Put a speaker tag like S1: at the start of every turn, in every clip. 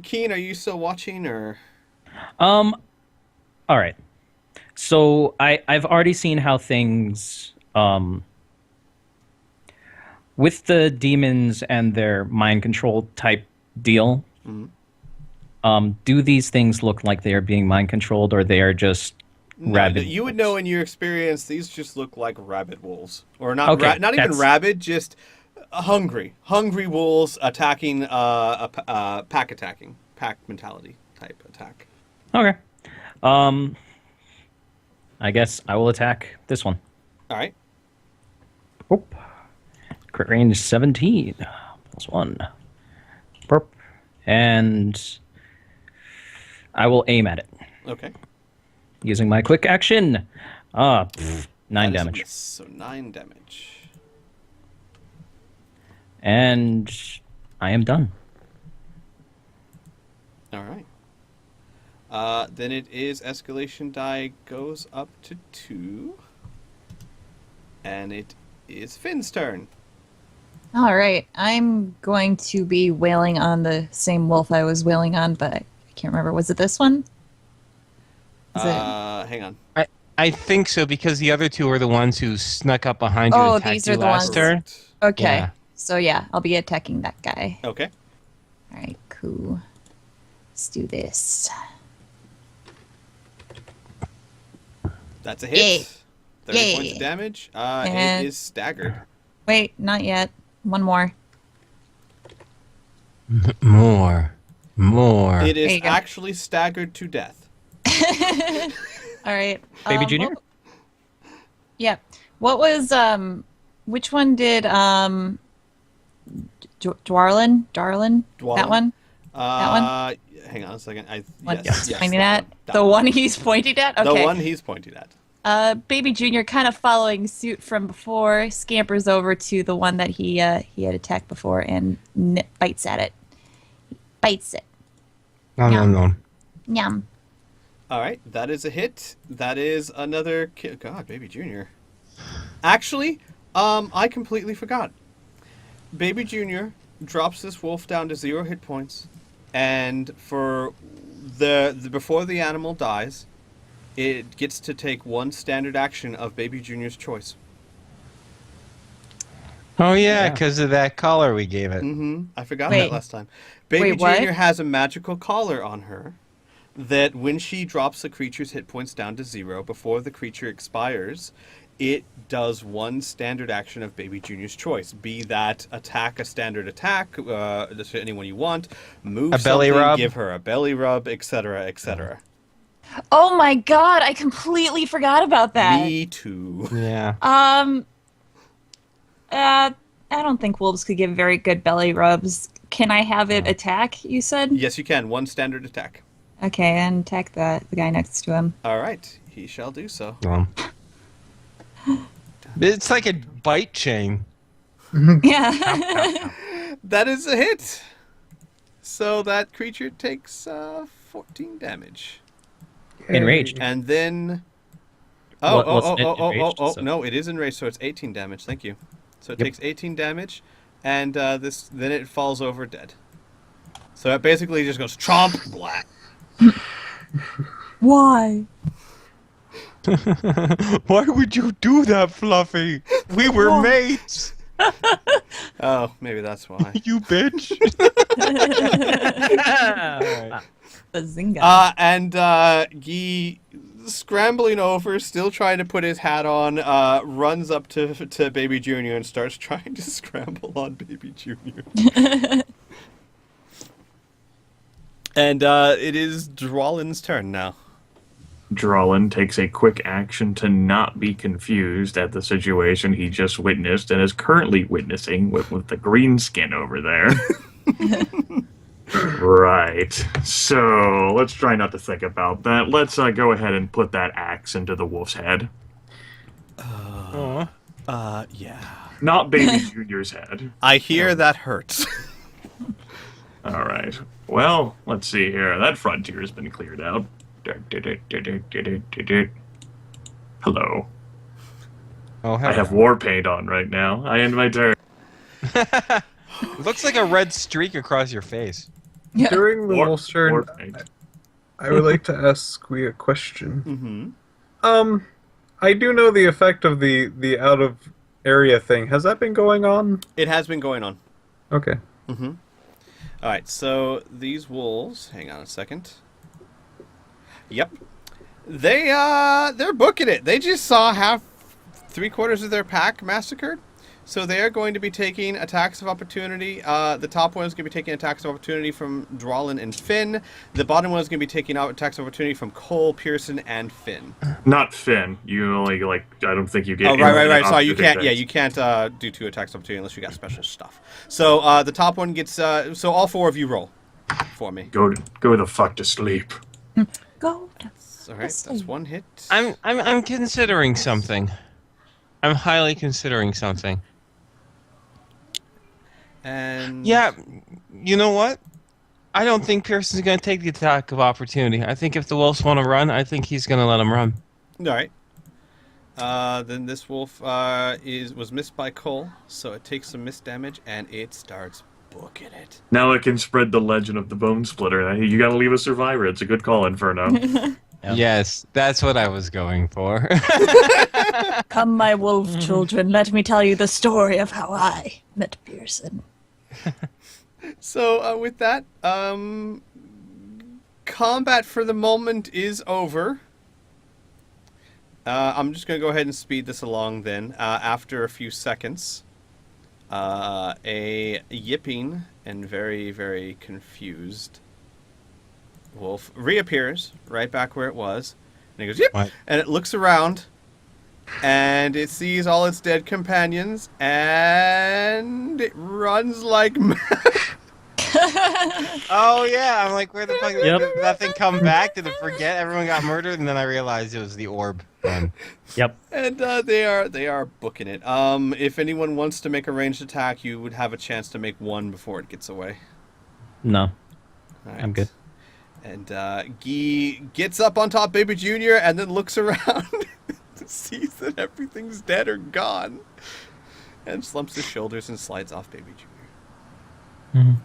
S1: Keen, are you still watching, or?
S2: Um, all right. So I've already seen how things with the demons and their mind control type deal.
S1: Mhm.
S2: Do these things look like they are being mind controlled, or they are just
S1: No,
S2: rabid
S1: you would know
S2: wolves?
S1: in your experience. These just look like rabid wolves, or not.
S2: Okay,
S1: Not even
S2: that's
S1: rabid, just hungry wolves attacking. Pack attacking, pack mentality type attack.
S2: okay. Um, I guess I will attack this one.
S1: All right.
S2: Oh, crit range 17 plus one. Perp. And I will aim at it
S1: Okay.
S2: using my quick action. Nine
S1: That is a
S2: damage.
S1: miss. So 9 damage.
S2: And I am done.
S1: All right. Then it is escalation die goes up to 2, and it is Finn's turn.
S3: All right, I'm going to be wailing on the same wolf I was wailing on, but I can't remember. Was it this one? Is it?
S1: Hang on.
S4: I think so because the other two are the ones who snuck up behind you and
S3: Oh,
S4: attacked
S3: these
S4: you
S3: are the
S4: last
S3: ones.
S4: turn.
S1: Correct.
S3: Okay.
S4: Yeah.
S3: So yeah, I'll be attacking that guy.
S1: Okay.
S3: All right, cool. Let's do this.
S1: That's a hit.
S3: Yay.
S1: 30
S3: Yay.
S1: points of damage.
S3: And-
S1: It is staggered.
S3: Wait, not yet. One more.
S4: More.
S1: It
S3: There
S1: is
S3: you go.
S1: actually staggered to death.
S3: All right.
S2: Baby Junior?
S3: Yeah. What was which one did Dwarlin? Darlin?
S1: Dwalin?
S3: That one?
S1: Uh, Hang on a second.
S3: One
S1: Yes,
S3: he's
S1: yes,
S3: pointing
S1: that
S3: at?
S1: That
S3: The one he's pointing at?
S1: The
S3: Okay.
S1: one he's pointing at.
S3: Baby Junior, kind of following suit from before, scampers over to the one that he had attacked before and bites at it. Bites it.
S4: No, no, no.
S3: Yum.
S1: All right, that is a hit. That is another kill. God, Baby Junior. Actually, I completely forgot. Baby Junior drops this wolf down to 0 hit points, and for the before the animal dies, it gets to take one standard action of Baby Junior's choice.
S4: Oh yeah,
S2: Yeah.
S4: because of that collar we gave it.
S1: I forgot
S3: Wait.
S1: that last time. Baby
S3: Wait, what?
S1: Junior has a magical collar on her that when she drops the creature's hit points down to 0 before the creature expires, it does one standard action of Baby Junior's choice. Be that attack a standard attack, to anyone you want, move
S4: A belly
S1: something,
S4: rub.
S1: give her a belly rub, etc., etc.
S3: Oh my god, I completely forgot about that.
S1: Me too.
S4: Yeah.
S3: I don't think wolves could give very good belly rubs. Can I have it attack, you said?
S1: Yes, you can. One standard attack.
S3: Okay, and attack the guy next to him.
S1: All right, he shall do so.
S4: It's like a bite chain.
S3: Yeah.
S1: That is a hit. So that creature takes 14 damage.
S2: Enraged.
S1: And then...
S2: What's it enraged, so-
S1: No, it is enraged, so it's 18 damage. Thank you. So it
S2: Yep.
S1: takes 18 damage, and then it falls over dead. So it basically just goes chomp, blah.
S3: Why?
S4: Why would you do that, Fluffy? We were mates.
S1: Oh, maybe that's why.
S4: You bitch.
S3: Bazinga.
S1: And Guy, scrambling over, still trying to put his hat on, runs up to Baby Junior and starts trying to scramble on Baby Junior. And it is Dwalin's turn now.
S5: Drawlin takes a quick action to not be confused at the situation he just witnessed and is currently witnessing with the green skin over there. Right. So let's try not to think about that. Let's go ahead and put that axe into the wolf's head.
S1: Yeah.
S5: Not Baby Junior's head.
S1: I hear that hurts.
S5: All right. Well, let's see here. That frontier has been cleared out. Hello.
S4: Oh,
S5: I have war paint on right now. I end my turn.
S4: Looks like a red streak across your face.
S6: During the wolf's turn,
S5: Or-
S6: I would like to ask Squee a question.
S1: Mm-hmm.
S6: I do know the effect of the out of area thing. Has that been going on?
S1: It has been going on.
S6: Okay.
S1: Mm-hmm. All right, so these wolves. Hang on a second. Yep, they're booking it. They just saw three-quarters of their pack massacred, so they are going to be taking attacks of opportunity. The top one is going to be taking attacks of opportunity from Drawlin and Finn. The bottom one is going to be taking out attacks of opportunity from Cole, Pearson, and Finn.
S5: Not Finn. You only I don't think you get.
S1: Oh, right. Sorry, you can't.
S5: opportunity
S1: Yeah,
S5: attacks.
S1: you can't do 2 attacks of opportunity unless you got special stuff. So the top one gets. So all 4 of you roll for me.
S5: Go the fuck to sleep.
S3: Go.
S1: All right, that's 1 hit.
S4: I'm considering something. I'm highly considering something.
S1: And
S4: Yeah, you know what? I don't think Pearson's going to take the attack of opportunity. I think if the wolves want to run, I think he's going to let them run.
S1: All right. Then this wolf was missed by Cole, so it takes some missed damage and it starts booking it.
S5: Now it can spread the legend of the bone splitter. You gotta leave a survivor. It's a good call, Inferno.
S2: Yeah.
S4: Yes, that's what I was going for.
S3: Come, my wolf children, let me tell you the story of how I met Pearson.
S1: So with that, combat for the moment is over. I'm just going to go ahead and speed this along then. After a few seconds, a yipping and very, very confused wolf reappears right back where it was. And he goes, yip!
S4: What?
S1: And it looks around, and it sees all its dead companions, and it runs like mad.
S4: Oh yeah, I'm like, where the fuck
S2: Yep.
S4: did that thing come back? Did it forget everyone got murdered? And then I realized it was the orb one.
S2: Yep.
S1: And they are booking it. If anyone wants to make a ranged attack, you would have a chance to make 1 before it gets away.
S2: No,
S1: All right.
S2: I'm good.
S1: And Guy gets up on top of Baby Junior and then looks around, sees that everything's dead or gone, and slumps his shoulders and slides off Baby Junior.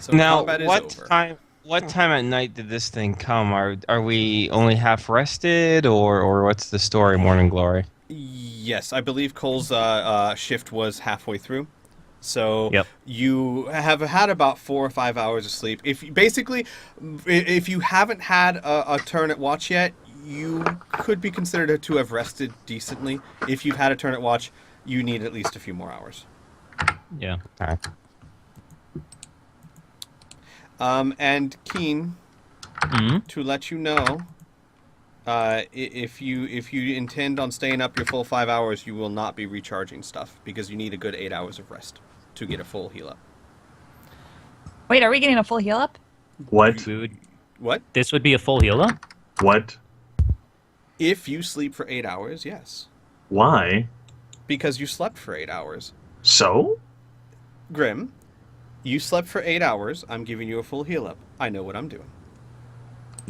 S1: So
S4: Now,
S1: combat is
S4: what
S1: over.
S4: time? What time at night did this thing come? Are we only half rested, or what's the story? Morning Glory.
S1: Yes, I believe Cole's shift was halfway through. So
S2: Yep.
S1: you have had about 4 or 5 hours of sleep. If you haven't had a turn at watch yet, you could be considered to have rested decently. If you've had a turn at watch, you need at least a few more hours.
S2: Yeah.
S4: Okay.
S1: And Keen,
S2: Mhm.
S1: to let you know, if you intend on staying up your full 5 hours, you will not be recharging stuff because you need a good 8 hours of rest to get a full heal up.
S3: Wait, are we getting a full heal up?
S5: What?
S2: We would,
S1: What?
S2: this would be a full heal up?
S5: What?
S1: If you sleep for 8 hours, yes,
S5: Why?
S1: because you slept for 8 hours.
S5: So?
S1: Grim, you slept for 8 hours. I'm giving you a full heal up. I know what I'm doing.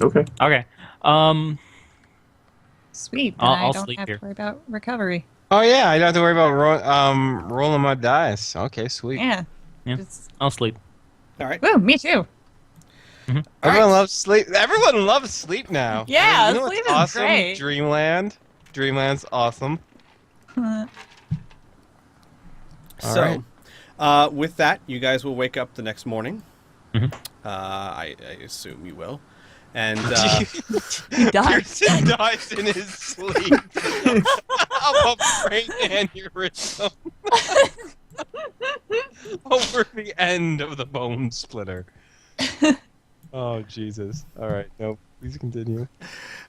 S5: Okay.
S2: Okay.
S3: Sweet.
S2: I'll-
S3: then I
S2: I'll
S3: don't
S2: sleep
S3: have
S2: here.
S3: to worry about recovery.
S4: Oh yeah, I don't have to worry about rolling my dice. Okay, sweet.
S3: Yeah.
S2: Yeah.
S3: Just,
S2: I'll sleep.
S1: All right.
S3: woo, me too.
S1: All
S4: Everyone
S1: right.
S4: loves sleep. Everyone loves sleep now.
S3: Yeah,
S4: you know what's
S3: sleep is
S4: awesome?
S3: great.
S4: Dreamland. Dreamland's awesome.
S1: So, with that, you guys will wake up the next morning.
S2: Mhm.
S1: I assume you will. And
S3: He died.
S4: Pearson dies in his sleep of a brain aneurysm over the end of the bone splitter. Oh Jesus! All right, no, please continue.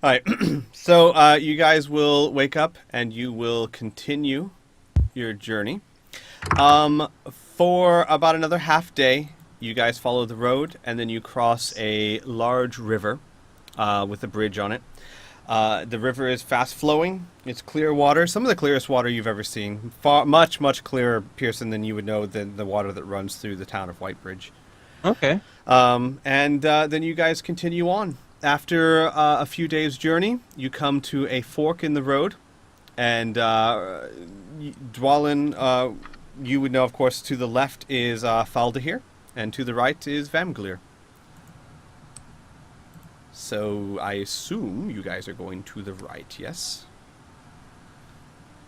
S1: all right. So you guys will wake up and you will continue your journey. For about another half day, you guys follow the road and then you cross a large river with a bridge on it. The river is fast flowing. It's clear water, some of the clearest water you've ever seen. Much clearer, Pearson, than you would know than the water that runs through the town of Whitebridge.
S4: Okay.
S1: And then you guys continue on. After a few days' journey, you come to a fork in the road. And Dwalin, you would know, of course, to the left is Faldahir. And to the right is Vamglir. So I assume you guys are going to the right, yes?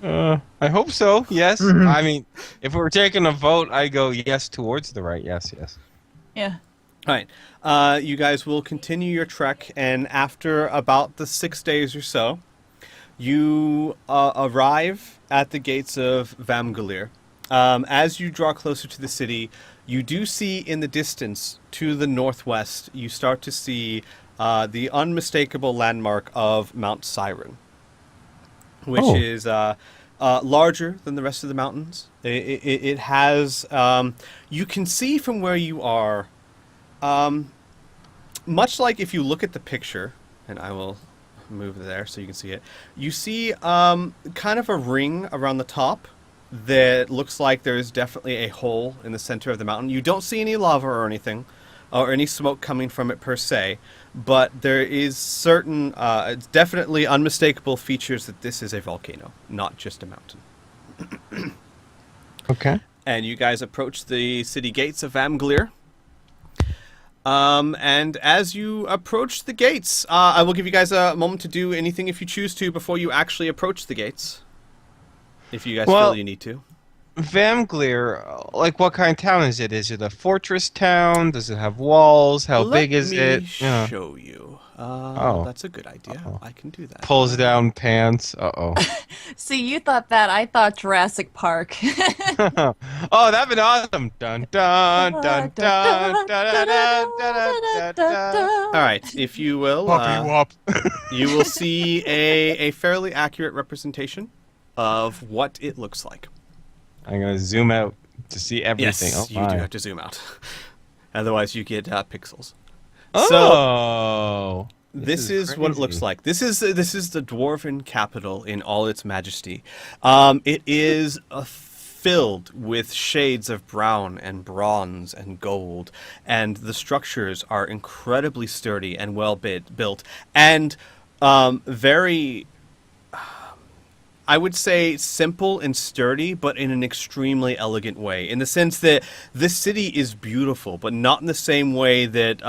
S4: I hope so. Yes. I mean, if we're taking a vote, I go yes towards the right. Yes.
S3: Yeah.
S1: All right. You guys will continue your trek, and after about the 6 days or so, you arrive at the gates of Vamgalir. As you draw closer to the city, you do see in the distance to the northwest, you start to see the unmistakable landmark of Mount Siren, which is larger than the rest of the mountains. It has, you can see from where you are, much like if you look at the picture, and I will move there so you can see it, you see kind of a ring around the top that looks like there's definitely a hole in the center of the mountain. You don't see any lava or anything, or any smoke coming from it per se, but there is certain, definitely unmistakable features that this is a volcano, not just a mountain.
S4: Okay.
S1: And you guys approach the city gates of Vamglir. And as you approach the gates, I will give you guys a moment to do anything if you choose to before you actually approach the gates. If you guys feel you need to.
S4: Vamglir, like what kind of town is it? Is it a fortress town? Does it have walls? How big is it?
S1: Let me show you. That's a good idea. I can do that.
S4: Pulls down pants. Uh-oh.
S3: See, you thought that. I thought Jurassic Park.
S4: Oh, that'd been awesome. Dun dun dun dun dun dun dun dun dun.
S1: All right, if you will,
S4: Whoppy whop.
S1: you will see a fairly accurate representation of what it looks like.
S4: I'm gonna zoom out to see everything.
S1: Yes,
S4: oh,
S1: you do have to zoom out. Otherwise, you get pixels.
S4: Oh,
S1: This is what it looks like. This is the dwarven capital in all its majesty. It is filled with shades of brown and bronze and gold, and the structures are incredibly sturdy and well built, and very, I would say, simple and sturdy, but in an extremely elegant way. In the sense that this city is beautiful, but not in the same way that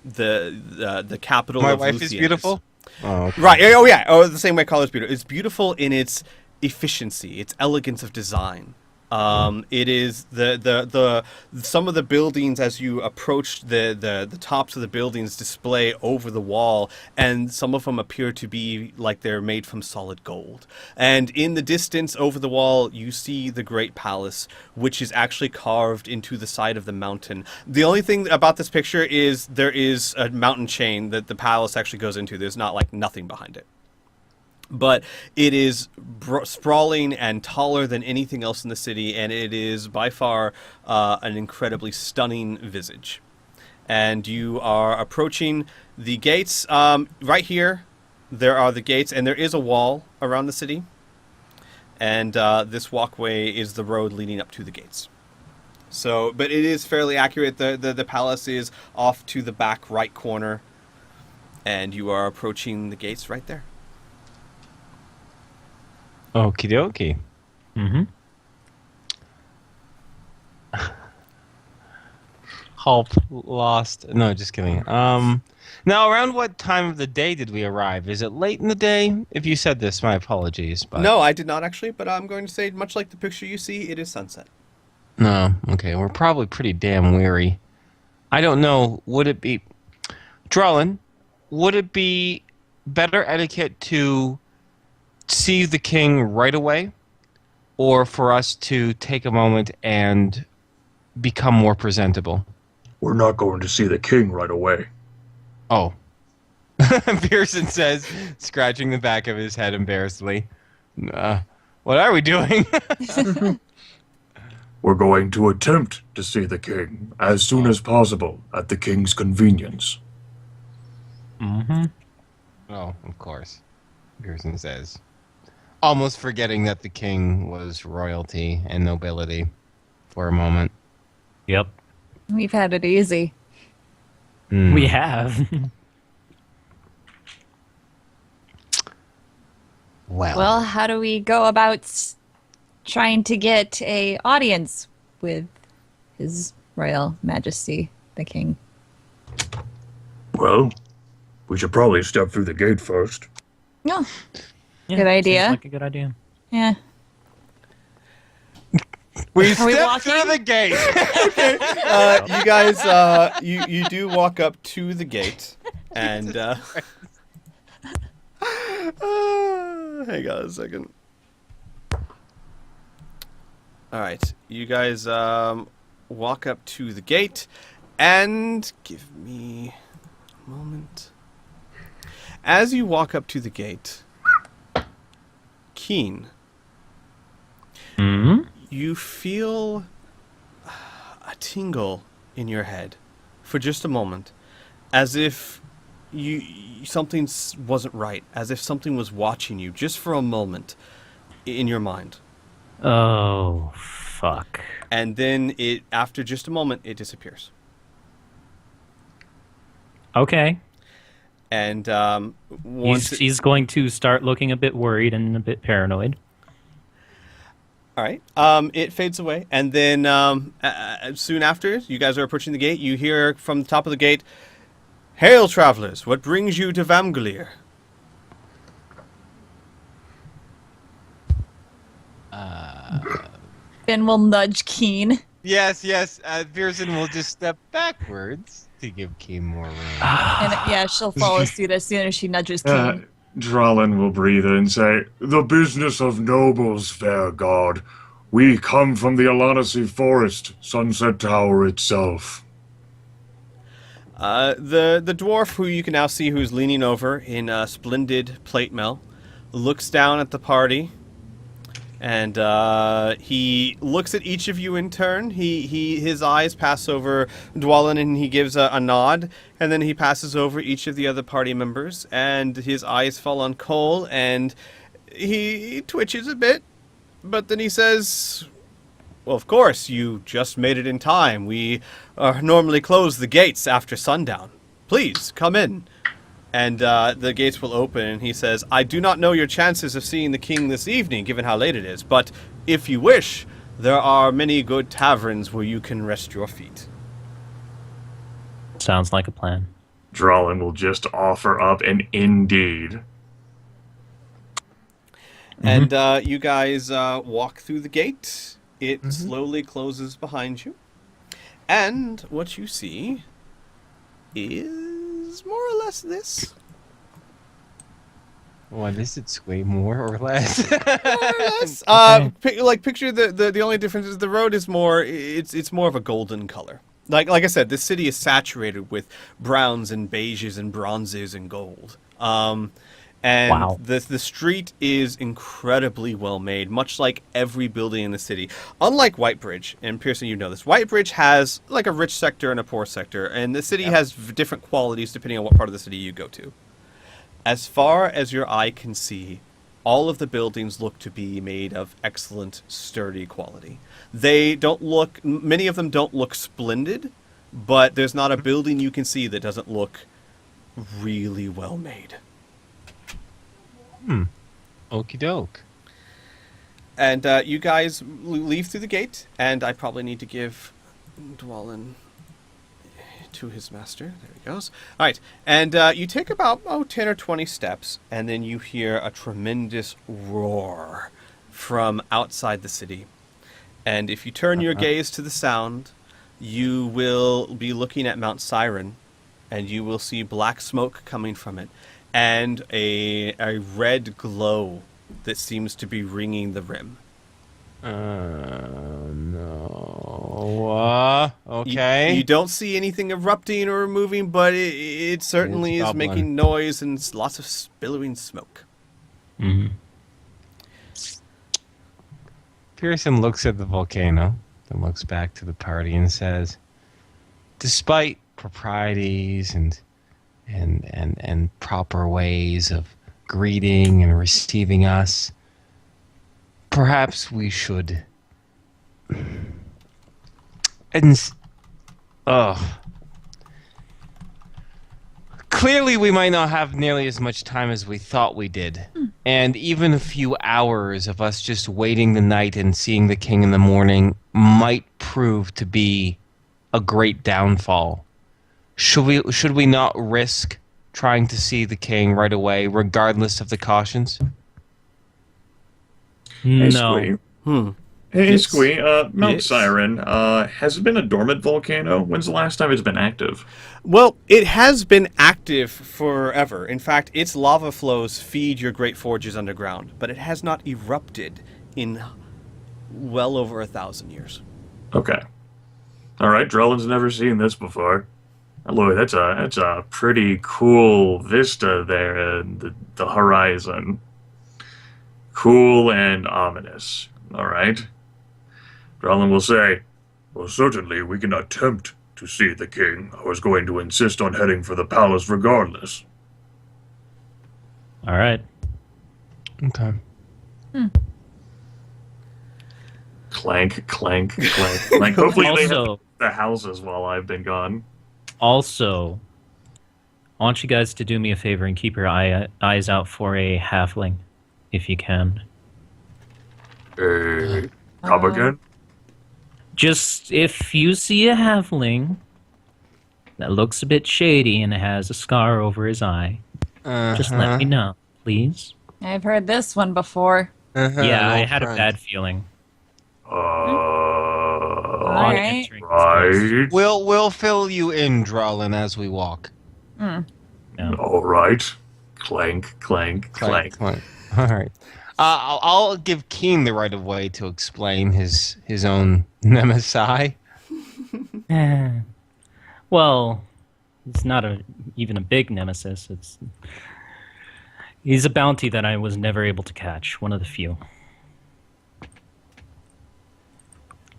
S1: the capital.
S4: My
S1: of
S4: wife
S1: Luthien
S4: is beautiful. Oh, okay.
S1: Right. Oh yeah. Oh, the same way color is beautiful. It's beautiful in its efficiency, its elegance of design. It is the some of the buildings, as you approach the tops of the buildings, display over the wall, and some of them appear to be like they're made from solid gold. And in the distance over the wall, you see the Great Palace, which is actually carved into the side of the mountain. The only thing about this picture is there is a mountain chain that the palace actually goes into. There's not like nothing behind it. But it is sprawling and taller than anything else in the city, and it is by far an incredibly stunning visage. And you are approaching the gates. Right here, there are the gates, and there is a wall around the city. And this walkway is the road leading up to the gates. So, but it is fairly accurate. The palace is off to the back right corner, and you are approaching the gates right there.
S4: Okie dokie.
S2: Mm-hmm.
S4: Hulp lost. No, just kidding. Now, around what time of the day did we arrive? Is it late in the day? If you said this, my apologies. But
S1: No, I did not actually, but I'm going to say, much like the picture you see, it is sunset.
S4: No. Okay, we're probably pretty damn weary. I don't know. Would it be, Drellin? Would it be better etiquette to see the king right away, or for us to take a moment and become more presentable?
S5: We're not going to see the king right away.
S4: Oh. Pearson says, scratching the back of his head embarrassedly. What are we doing?
S5: We're going to attempt to see the king as soon as possible at the king's convenience.
S4: Mm-hmm. Oh, of course. Pearson says. Almost forgetting that the king was royalty and nobility for a moment.
S2: Yep.
S3: We've had it easy.
S2: We have.
S3: Well, how do we go about trying to get a audience with His Royal Majesty, the king.
S5: Well, we should probably step through the gate first.
S3: No.
S2: Yeah,
S3: Good idea.
S2: Seems like a good idea.
S3: Yeah.
S4: We
S3: Are we
S4: step through
S3: walking?
S4: the gate.
S1: You guys, you do walk up to the gate, and hang on a second. All right, you guys walk up to the gate, and give me a moment. As you walk up to the gate, Keen,
S2: Hmm.
S1: you feel a tingle in your head for just a moment, as if something wasn't right, as if something was watching you just for a moment in your mind.
S2: Oh, fuck.
S1: And then after just a moment, it disappears.
S2: Okay.
S1: And once
S2: He's going to start looking a bit worried and a bit paranoid.
S1: all right, it fades away, and then soon after, you guys are approaching the gate. You hear from the top of the gate, "Hail, travelers! What brings you to Vamgalir?"
S3: Finn will nudge Keen.
S4: Yes. Pearson will just step backwards to give Keen more room.
S3: And yeah, she'll follow suit as soon as she nudges Keen.
S5: Drolin will breathe in and say, "The business of nobles, fair god. We come from the Alanasi Forest, Sunset Tower itself."
S1: The dwarf, who you can now see who's leaning over in a splendid plate mail, looks down at the party, and he looks at each of you in turn. His eyes pass over Dwalin, and he gives a nod, and then he passes over each of the other party members, and his eyes fall on Cole, and he twitches a bit, but then he says, "Well, of course, you just made it in time. We normally close the gates after sundown. Please, come in." And the gates will open, and he says, "I do not know your chances of seeing the king this evening, given how late it is, but if you wish, there are many good taverns where you can rest your feet."
S2: Sounds like a plan.
S5: Drolin will just offer up an indeed.
S1: And you guys walk through the gate. It slowly closes behind you. And what you see is more or less this.
S4: What is it? Sway more or less?
S1: More or less. Picture the only difference is the road is more, it's more of a golden color. Like I said, this city is saturated with browns and beiges and bronzes and gold. And
S2: Wow.
S1: the street is incredibly well made, much like every building in the city. Unlike Whitebridge, and Pearson, you know this, Whitebridge has like a rich sector and a poor sector, and the city has different qualities depending on what part of the city you go to. As far as your eye can see, all of the buildings look to be made of excellent, sturdy quality. They don't look, many of them don't look splendid, but there's not a building you can see that doesn't look really well made.
S4: Okie doke.
S1: And you guys leave through the gate, and I probably need to give Dwalin to his master. There he goes. All right, and you take about 10 or 20 steps, and then you hear a tremendous roar from outside the city. And if you turn your gaze to the sound, you will be looking at Mount Siren, and you will see black smoke coming from it, and a red glow that seems to be ringing the rim.
S4: No. Okay.
S1: You don't see anything erupting or moving, but it certainly
S4: It's
S1: is
S4: bubbling.
S1: making noise and lots of billowing smoke.
S4: Pearson looks at the volcano, then looks back to the party and says, "Despite proprieties and proper ways of greeting and receiving us, perhaps we should clearly we might not have nearly as much time as we thought we did. And even a few hours of us just waiting the night and seeing the king in the morning might prove to be a great downfall. Should we not risk trying to see the king right away, regardless of the cautions?
S5: Hey,
S2: No.
S5: Squee. Hey,
S1: Yes.
S5: Squee. Mount
S1: Yes.
S5: Siren. Has it been a dormant volcano? When's the last time it's been active?
S1: Well, it has been active forever. In fact, its lava flows feed your great forges underground, but it has not erupted in well over 1,000 years.
S5: Okay. All right. Drellin's never seen this before. Look, that's a pretty cool vista there in the horizon. Cool and ominous. All right. Drellin will say, "Well, certainly we can attempt to see the king. I was going to insist on heading for the palace regardless."
S2: All right.
S4: Okay.
S5: Clank, clank, clank, clank. Hopefully they have
S2: Also,
S5: the houses while I've been gone.
S2: also, I want you guys to do me a favor and keep your eyes out for a halfling, if you can.
S5: Hey, come again?
S2: Just if you see a halfling that looks a bit shady and has a scar over his eye, just let me know, please.
S3: I've heard this one before.
S2: Yeah, I
S4: old
S2: had a
S4: friend.
S2: bad feeling.
S3: All
S2: on
S3: right.
S2: entering this place.
S5: Right.
S4: We'll fill you in, Drolin, as we walk.
S2: No.
S5: All right. Clank, clank, clank.
S4: All right. I'll give Keen the right of way to explain his own nemesis.
S2: Well, it's not even a big nemesis. He's a bounty that I was never able to catch. One of the few.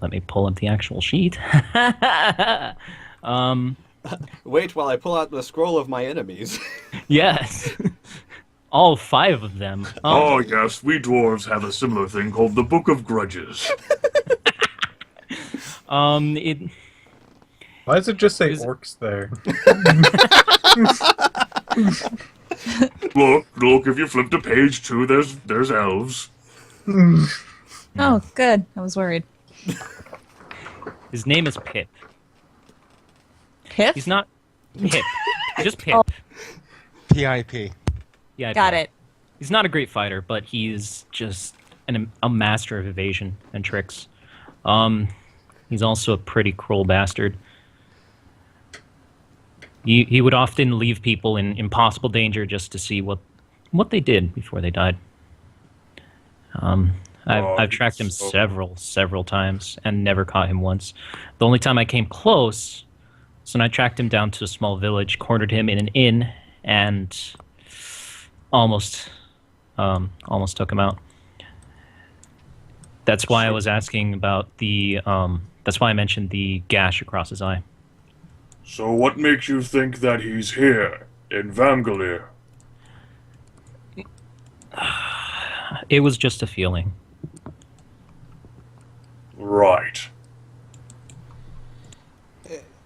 S2: Let me pull up the actual sheet.
S1: Wait while I pull out the scroll of my enemies.
S2: Yes. All 5 of them.
S5: Oh, yes, we dwarves have a similar thing called the Book of Grudges.
S2: It
S6: Why does it just say
S2: Is-
S6: orcs there?
S5: Look, if you flip to page 2, there's elves.
S3: Oh, good. I was worried.
S2: His name is Pip.
S3: Piff?
S2: He's not Pip. Just Pip.
S3: Oh.
S4: PIP.
S2: Yeah,
S3: Got
S2: Pip.
S3: it.
S2: He's not a great fighter, but he's just a master of evasion and tricks. He's also a pretty cruel bastard. He would often leave people in impossible danger just to see what they did before they died. I've tracked him several times and never caught him once. The only time I came close, so I tracked him down to a small village, cornered him in an inn, and almost took him out. That's why I was asking about the. That's why I mentioned the gash across his eye.
S5: So what makes you think that he's here, in Vamgalir?
S2: It was just a feeling.
S5: Right.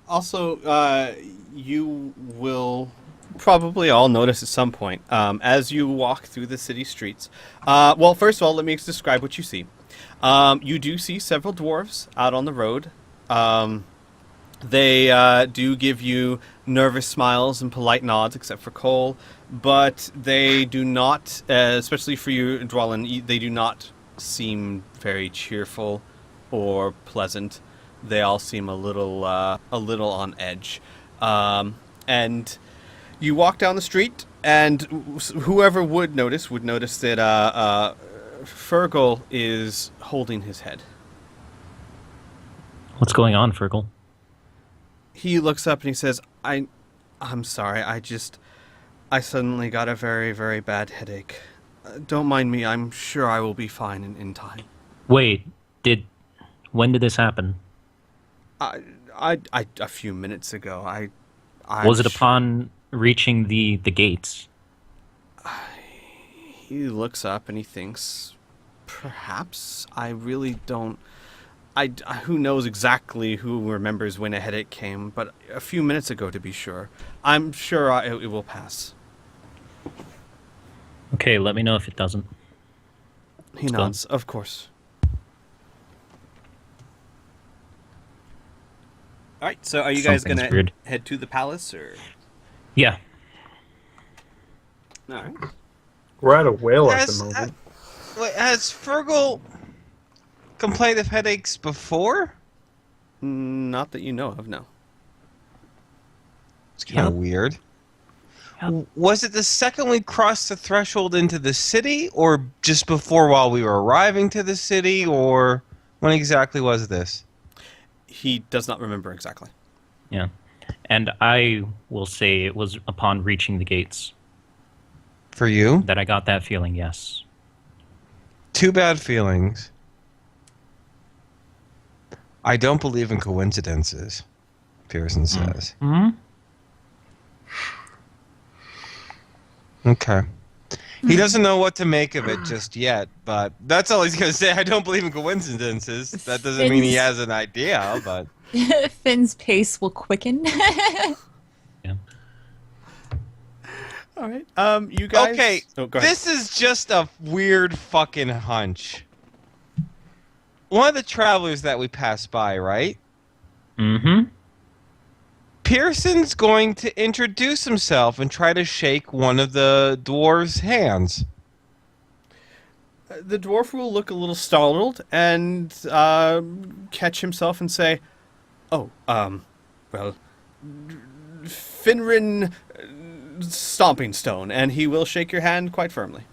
S1: Also, you will probably all notice at some point as you walk through the city streets. Well, first of all, let me describe what you see. You do see several dwarves out on the road. They do give you nervous smiles and polite nods, except for Cole, but they do not, especially for you, Dwallin, they do not seem very cheerful or pleasant. They all seem a little on edge. And you walk down the street, and whoever would notice that Fergal is holding his head.
S2: What's going on, Fergal?
S1: He looks up and he says, I'm sorry, I suddenly got a very, very bad headache. Don't mind me, I'm sure I will be fine in time.
S2: Wait, when did this happen?
S1: A few minutes ago,
S2: Was it upon reaching the gates?
S1: He looks up and he thinks, perhaps. I really don't. Who knows exactly who remembers when a headache came, but a few minutes ago to be sure. I'm sure it will pass.
S2: Okay, let me know if it doesn't.
S1: He nods, of course. All right. So, are you guys
S2: Something's
S1: gonna
S2: weird.
S1: head to the palace, or?
S2: Yeah.
S1: All right.
S6: We're at a whale at the
S4: Has,
S6: moment.
S4: wait, has Fergal complained of headaches before?
S1: Not that you know of, no.
S4: It's kind of weird.
S2: Yep.
S4: Was it the second we crossed the threshold into the city, or just before while we were arriving to the city, or when exactly was this?
S1: He does not remember exactly.
S2: Yeah. And I will say it was upon reaching the gates
S4: For you?
S2: that I got that feeling, yes.
S4: Two bad feelings. I don't believe in coincidences, Pearson says.
S2: Hmm?
S4: Okay. He doesn't know what to make of it just yet, but that's all he's going to say. I don't believe in coincidences. That doesn't mean he has an idea, but...
S3: Finn's pace will quicken.
S2: Yeah.
S1: All right. You guys.
S4: Okay,
S1: Oh, go ahead.
S4: this is just a weird fucking hunch. One of the travelers that we passed by, right?
S2: Mm-hmm.
S4: Pearson's going to introduce himself and try to shake one of the dwarves' hands.
S1: The dwarf will look a little startled and catch himself and say, "Oh, well, Finrin Stomping Stone," and he will shake your hand quite firmly.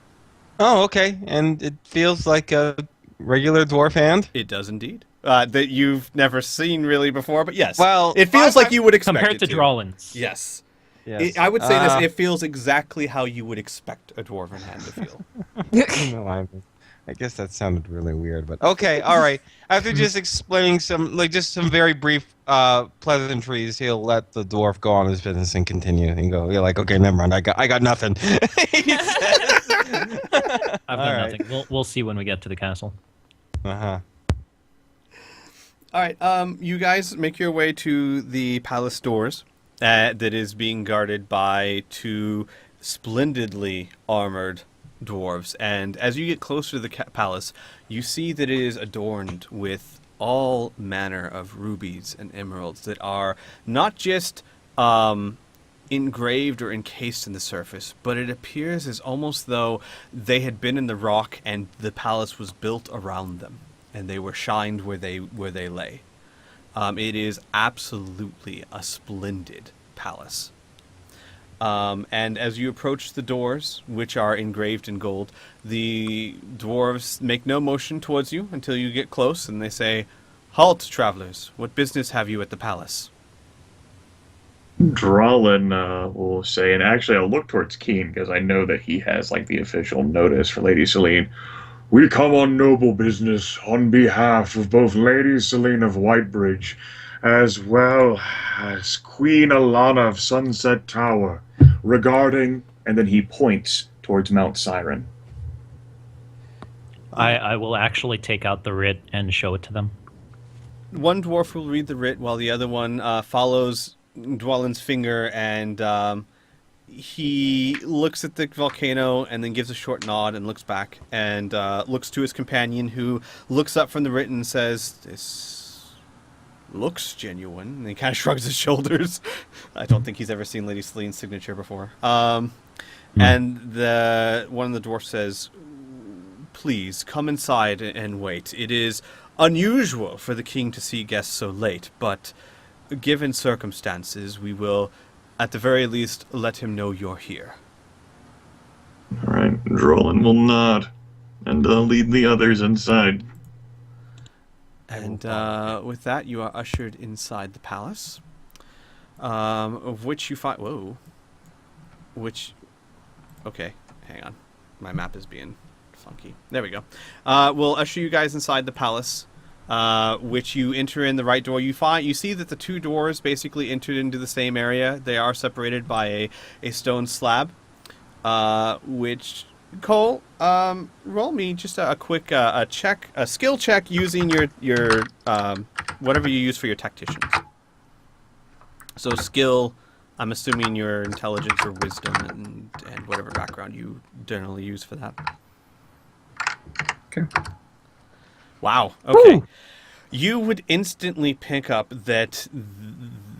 S4: Oh, okay. And it feels like a regular dwarf hand?
S1: It does indeed. That you've never seen really before, but yes.
S4: Well,
S1: it feels like you would expect
S2: Compared
S1: it
S2: to Drawlins.
S1: Yes.
S4: Yes.
S1: I would say this, it feels exactly how you would expect a dwarven hand to feel.
S4: No, I guess that sounded really weird, but okay, all right. After just explaining some very brief pleasantries, he'll let the dwarf go on his business and continue. And go, you're like, okay, never mind. I got nothing. He says.
S2: I've done nothing. We'll see when we get to the castle.
S4: Uh-huh.
S1: All right, you guys make your way to the palace doors that is being guarded by two splendidly armored dwarves. And as you get closer to the palace, you see that it is adorned with all manner of rubies and emeralds that are not just engraved or encased in the surface, but it appears as almost though they had been in the rock and the palace was built around them, and they were shined where they lay. It is absolutely a splendid palace. And as you approach the doors, which are engraved in gold, the dwarves make no motion towards you until you get close, and they say, "Halt, travelers! What business have you at the palace?"
S5: Drawlin will say, and actually I'll look towards Keen because I know that he has like the official notice for Lady Celine. "We come on noble business on behalf of both Lady Celine of Whitebridge as well as Queen Alana of Sunset Tower regarding," and then he points towards Mount Siren.
S2: I will actually take out the writ and show it to them.
S1: One dwarf will read the writ while the other one follows Dwalin's finger, and he looks at the volcano and then gives a short nod and looks back and looks to his companion, who looks up from the writ and says, "This looks genuine." And he kind of shrugs his shoulders. I don't think he's ever seen Lady Celine's signature before. And one of the dwarfs says, "Please come inside and wait. It is unusual for the king to see guests so late, but given circumstances, we will, at the very least, let him know you're here."
S5: All right, Drawlin will nod and lead the others inside.
S1: And with that, you are ushered inside the palace, of which you find... Whoa. Which... Okay, hang on. My map is being funky. There we go. We'll usher you guys inside the palace, which you enter in the right door. You see that the two doors basically entered into the same area. They are separated by a stone slab, which... Cole, roll me just a quick a skill check using your whatever you use for your tacticians. So skill, I'm assuming your intelligence or wisdom and whatever background you generally use for that.
S6: Okay.
S1: Wow. Okay.
S4: Woo.
S1: You would instantly pick up that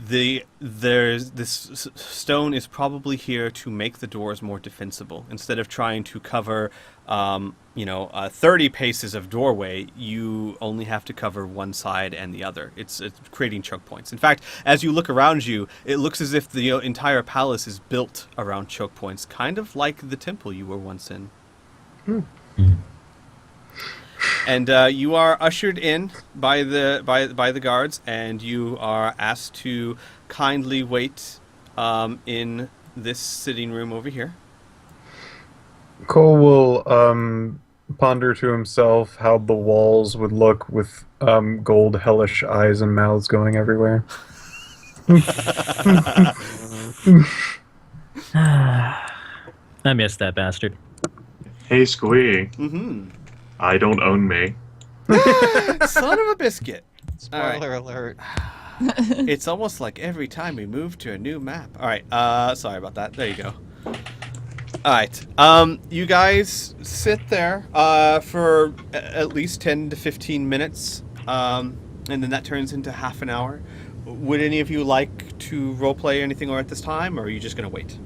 S1: there's this stone is probably here to make the doors more defensible. Instead of trying to cover 30 paces of doorway, you only have to cover one side and the other. It's creating choke points. In fact, as you look around you, it looks as if the entire palace is built around choke points, kind of like the temple you were once in. And you are ushered in by the guards, and you are asked to kindly wait in this sitting room over here.
S6: Cole will ponder to himself how the walls would look with gold hellish eyes and mouths going everywhere.
S2: I missed that bastard.
S5: Hey, Squee.
S1: Mm-hmm.
S5: I don't own me.
S1: Son of a biscuit.
S4: Spoiler alert.
S1: It's almost like every time we move to a new map. All right. Sorry about that. There you go. All right. You guys sit there for at least 10 to 15 minutes, and then that turns into half an hour. Would any of you like to roleplay anything or at this time, or are you just going to wait?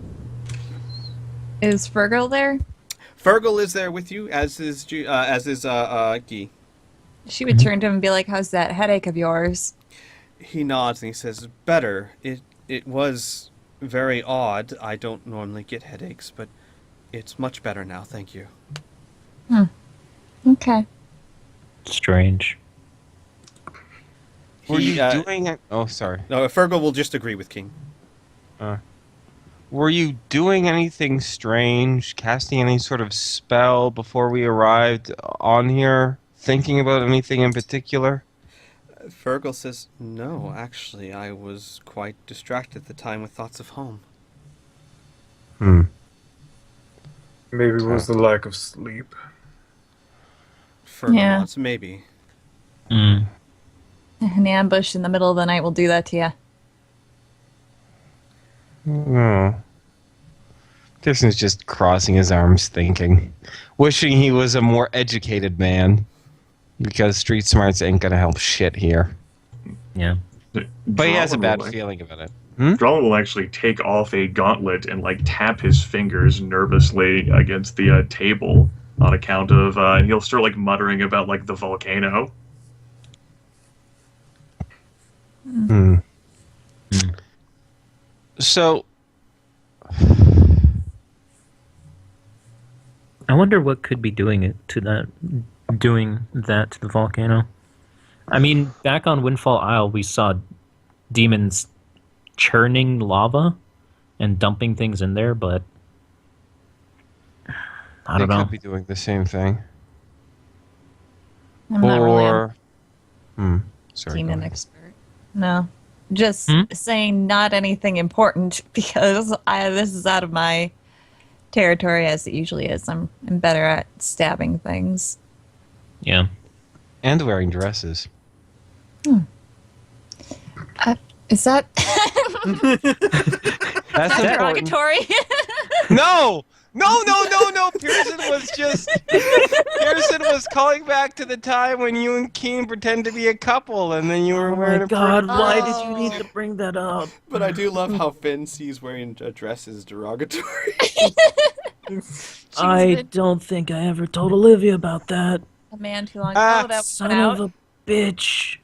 S3: Is Fergal there?
S1: Fergal is there with you, as is Guy.
S3: She would turn to him and be like, "How's that headache of yours?"
S1: He nods and he says, "Better. It was very odd. I don't normally get headaches, but it's much better now, thank you."
S3: Okay.
S2: Strange.
S4: Were you doing it? Oh, sorry.
S1: No, Fergal will just agree with King.
S4: Were you doing anything strange, casting any sort of spell before we arrived on here? Thinking about anything in particular?
S1: Fergal says, "No, actually, I was quite distracted at the time with thoughts of home."
S6: Maybe it was the lack of sleep.
S1: Fergal
S3: Yeah.
S1: nods, maybe.
S2: Mm.
S3: An ambush in the middle of the night will do that to you.
S4: Oh. Dixon's just crossing his arms thinking. Wishing he was a more educated man. Because street smarts ain't gonna help shit here.
S2: Yeah.
S4: But he has a bad
S5: Drolin
S4: feeling about it.
S5: will actually take off a gauntlet and tap his fingers nervously against the table on account of, and he'll start muttering about the volcano.
S4: So,
S2: I wonder what could be doing to the volcano. I mean, back on Windfall Isle, we saw demons churning lava and dumping things in there, but I
S4: they
S2: don't know.
S4: could be doing the same thing.
S3: I'm not really a
S4: Or... Sorry. go
S3: demon
S4: ahead.
S3: expert. No. Just saying not anything important because this is out of my territory as it usually is. I'm better at stabbing things.
S2: Yeah.
S4: And wearing dresses.
S3: Is that
S4: That's important.
S3: derogatory?
S4: No! Pearson was calling back to the time when you and Keen pretend to be a couple, and then you were wearing a
S2: why did you need to bring that up?
S1: But I do love how Finn sees wearing a dress is derogatory.
S2: I don't think I ever told Olivia about that.
S3: A man too long. Oh, that
S2: Son
S3: went out.
S2: of a bitch.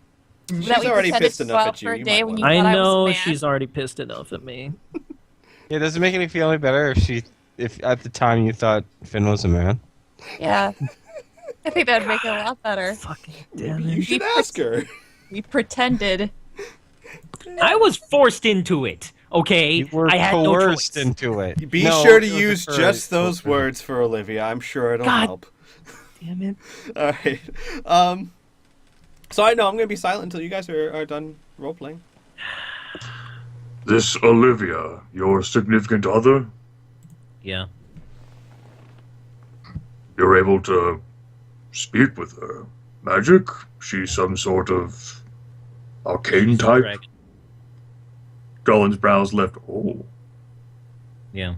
S1: She's
S3: That we
S1: already
S3: pretended
S1: pissed
S3: to go
S1: enough
S3: out
S1: at you.
S3: for a
S1: You
S3: day
S1: might
S3: when
S1: wanna-
S3: you
S2: I
S3: thought I was
S2: know
S3: a man.
S2: she's already pissed enough at me.
S4: Yeah, does it make any feel any better if at the time you thought Finn was a man?
S3: Yeah. I think that'd make it a lot better.
S2: Fucking damn
S1: You
S2: it.
S1: should ask her.
S3: We pretended.
S2: I was forced into it, okay?
S4: You were
S2: I had no
S4: coerced
S2: choice.
S4: into it.
S1: Be
S4: No,
S1: sure to
S4: it was
S1: use
S4: encouraged.
S1: just those words for Olivia. I'm sure it'll
S2: God.
S1: help.
S2: Damn it.
S1: All right. So I know I'm going to be silent until you guys are done role playing.
S5: This Olivia, your significant other,
S2: Yeah.
S5: you're able to speak with her. Magic? She's some sort of arcane type?
S2: Correct.
S5: Drolin's brows lift. Oh.
S2: Yeah.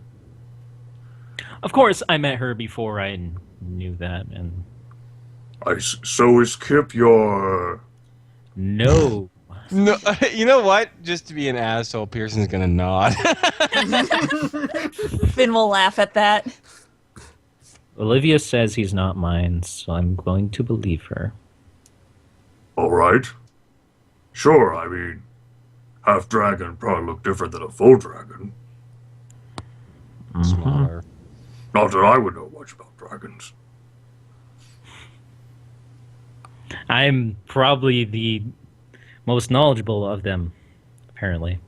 S2: Of course, I met her before I knew that, and
S5: So is Kip your...
S2: no.
S4: No, you know what? Just to be an asshole, Pearson's gonna nod.
S3: Finn will laugh at that.
S2: Olivia says he's not mine, so I'm going to believe her.
S5: All right. Sure, I mean, half dragon probably look different than a full dragon.
S4: Smaller.
S5: Not that I would know much about dragons.
S2: I'm probably the most knowledgeable of them, apparently,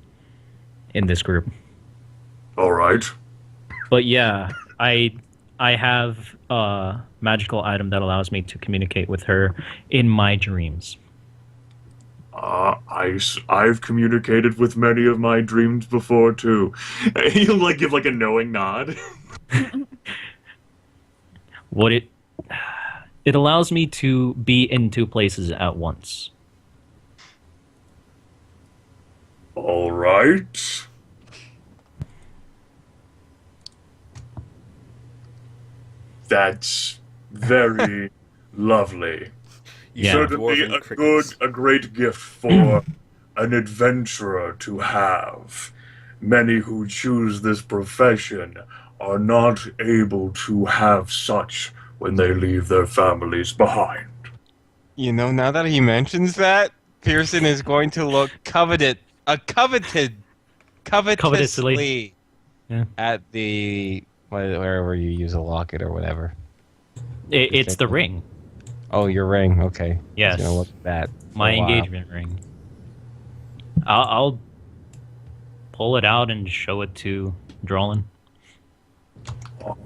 S2: in this group.
S5: All right.
S2: But yeah, I have a magical item that allows me to communicate with her in my dreams.
S5: I've communicated with many of my dreams before too. He'll like give like a knowing nod.
S2: What it allows me to be in two places at once.
S5: All right. That's very lovely.
S2: Yeah.
S5: Certainly
S1: Dwarven crickets.
S5: a great gift for an adventurer to have. Many who choose this profession are not able to have such when they leave their families behind.
S4: You know, now that he mentions that, Pearson is going to look covetously
S2: Yeah.
S4: at the wherever you use a locket or whatever.
S2: It's the ring.
S4: Oh, your ring. Okay.
S2: Yes.
S4: He's gonna look at that. for
S2: My
S4: a while.
S2: engagement ring. I'll pull it out and show it to Drollin.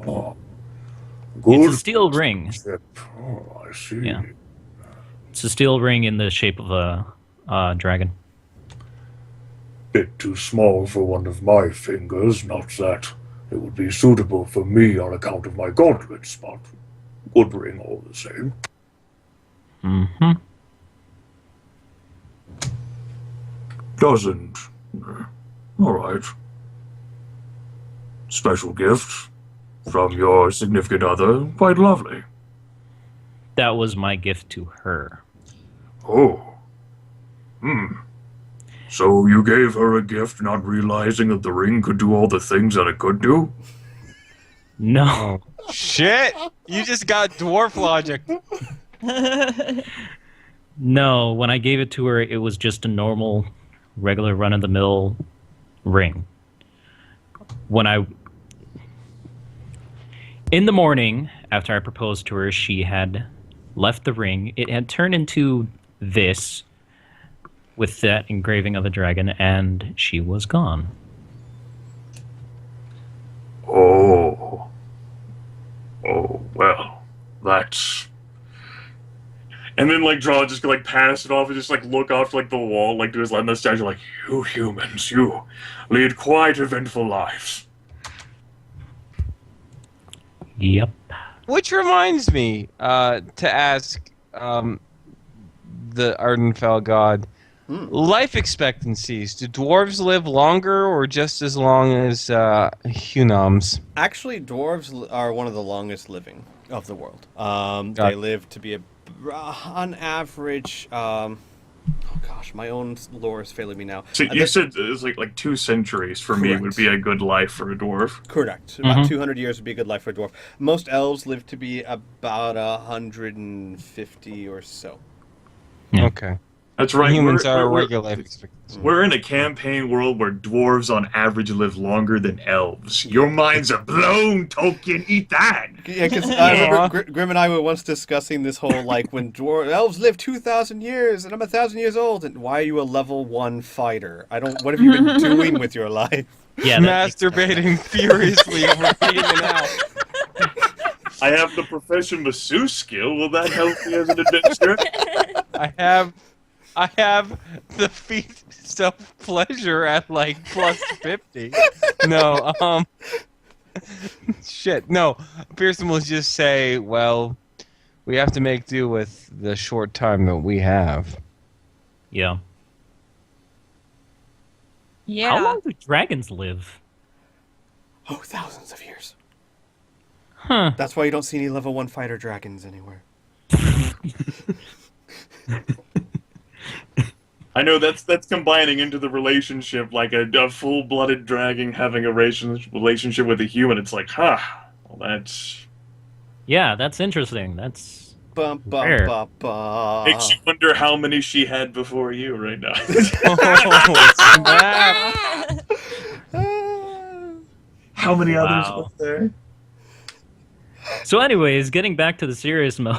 S5: Oh,
S2: It's
S5: good.
S2: a steel ring.
S5: Oh, I see.
S2: Yeah. It's a steel ring in the shape of a dragon.
S5: Bit too small for one of my fingers, not that it would be suitable for me on account of my gauntlets, but good ring all the same.
S2: Mm-hmm.
S5: Doesn't. All right. Special gift from your significant other. Quite lovely.
S2: That was my gift to her.
S5: Oh. So you gave her a gift not realizing that the ring could do all the things that it could do?
S2: No.
S4: Oh, shit! You just got dwarf logic.
S2: No, when I gave it to her, it was just a normal, regular run-of-the-mill ring. In the morning, after I proposed to her, she had left the ring. It had turned into this, with that engraving of a dragon, and she was gone.
S5: Oh. Oh, well, that's... And then, like, Draw just like pass it off and just like look off like the wall, like to his left and the statue, like, you humans, you lead quite eventful lives.
S2: Yep.
S4: Which reminds me to ask the Ardenfell god, life expectancies. Do dwarves live longer or just as long as humans?
S1: Actually, dwarves are one of the longest living of the world.
S4: Got
S1: They
S4: it.
S1: live to be on average. Oh gosh, my own lore is failing me now.
S5: So you said it was like 2 centuries for me
S1: Correct.
S5: would be a good life for a dwarf.
S1: Correct. About 200 years would be a good life for a dwarf. Most elves live to be about 150 or so.
S2: Yeah.
S4: Okay.
S5: That's right.
S4: Humans are
S5: we're-
S4: regular life expectancy.
S5: We're in a campaign world where dwarves on average live longer than elves. Your minds are blown, Tolkien. Eat that.
S1: Yeah, because I remember Grim and I were once discussing this whole like when elves live 2,000 years and I'm 1,000 years old, and why are you a level 1 fighter? I don't. What have you been doing with your life?
S2: Yeah. That makes sense.
S4: Masturbating furiously over fading out.
S5: I have the profession masseuse skill. Will that help me as an adventurer?
S4: I have the feat self-pleasure at like plus 50. No, shit. No, Pearson will just say, well, we have to make do with the short time that we have.
S2: Yeah.
S3: Yeah.
S2: How long do dragons live?
S1: Oh, thousands of years.
S2: Huh.
S1: That's why you don't see any level 1 fighter dragons anywhere.
S5: I know that's combining into the relationship like a full-blooded dragon having a relationship with a human. It's like, well, that's
S2: Yeah, that's interesting. That's
S1: Bum, bum,
S2: rare.
S1: bum, bum.
S5: makes you wonder how many she had before you right now.
S4: Oh, snap.
S5: How many others
S2: Wow.
S5: was there?
S2: So, anyways, getting back to the serious mode.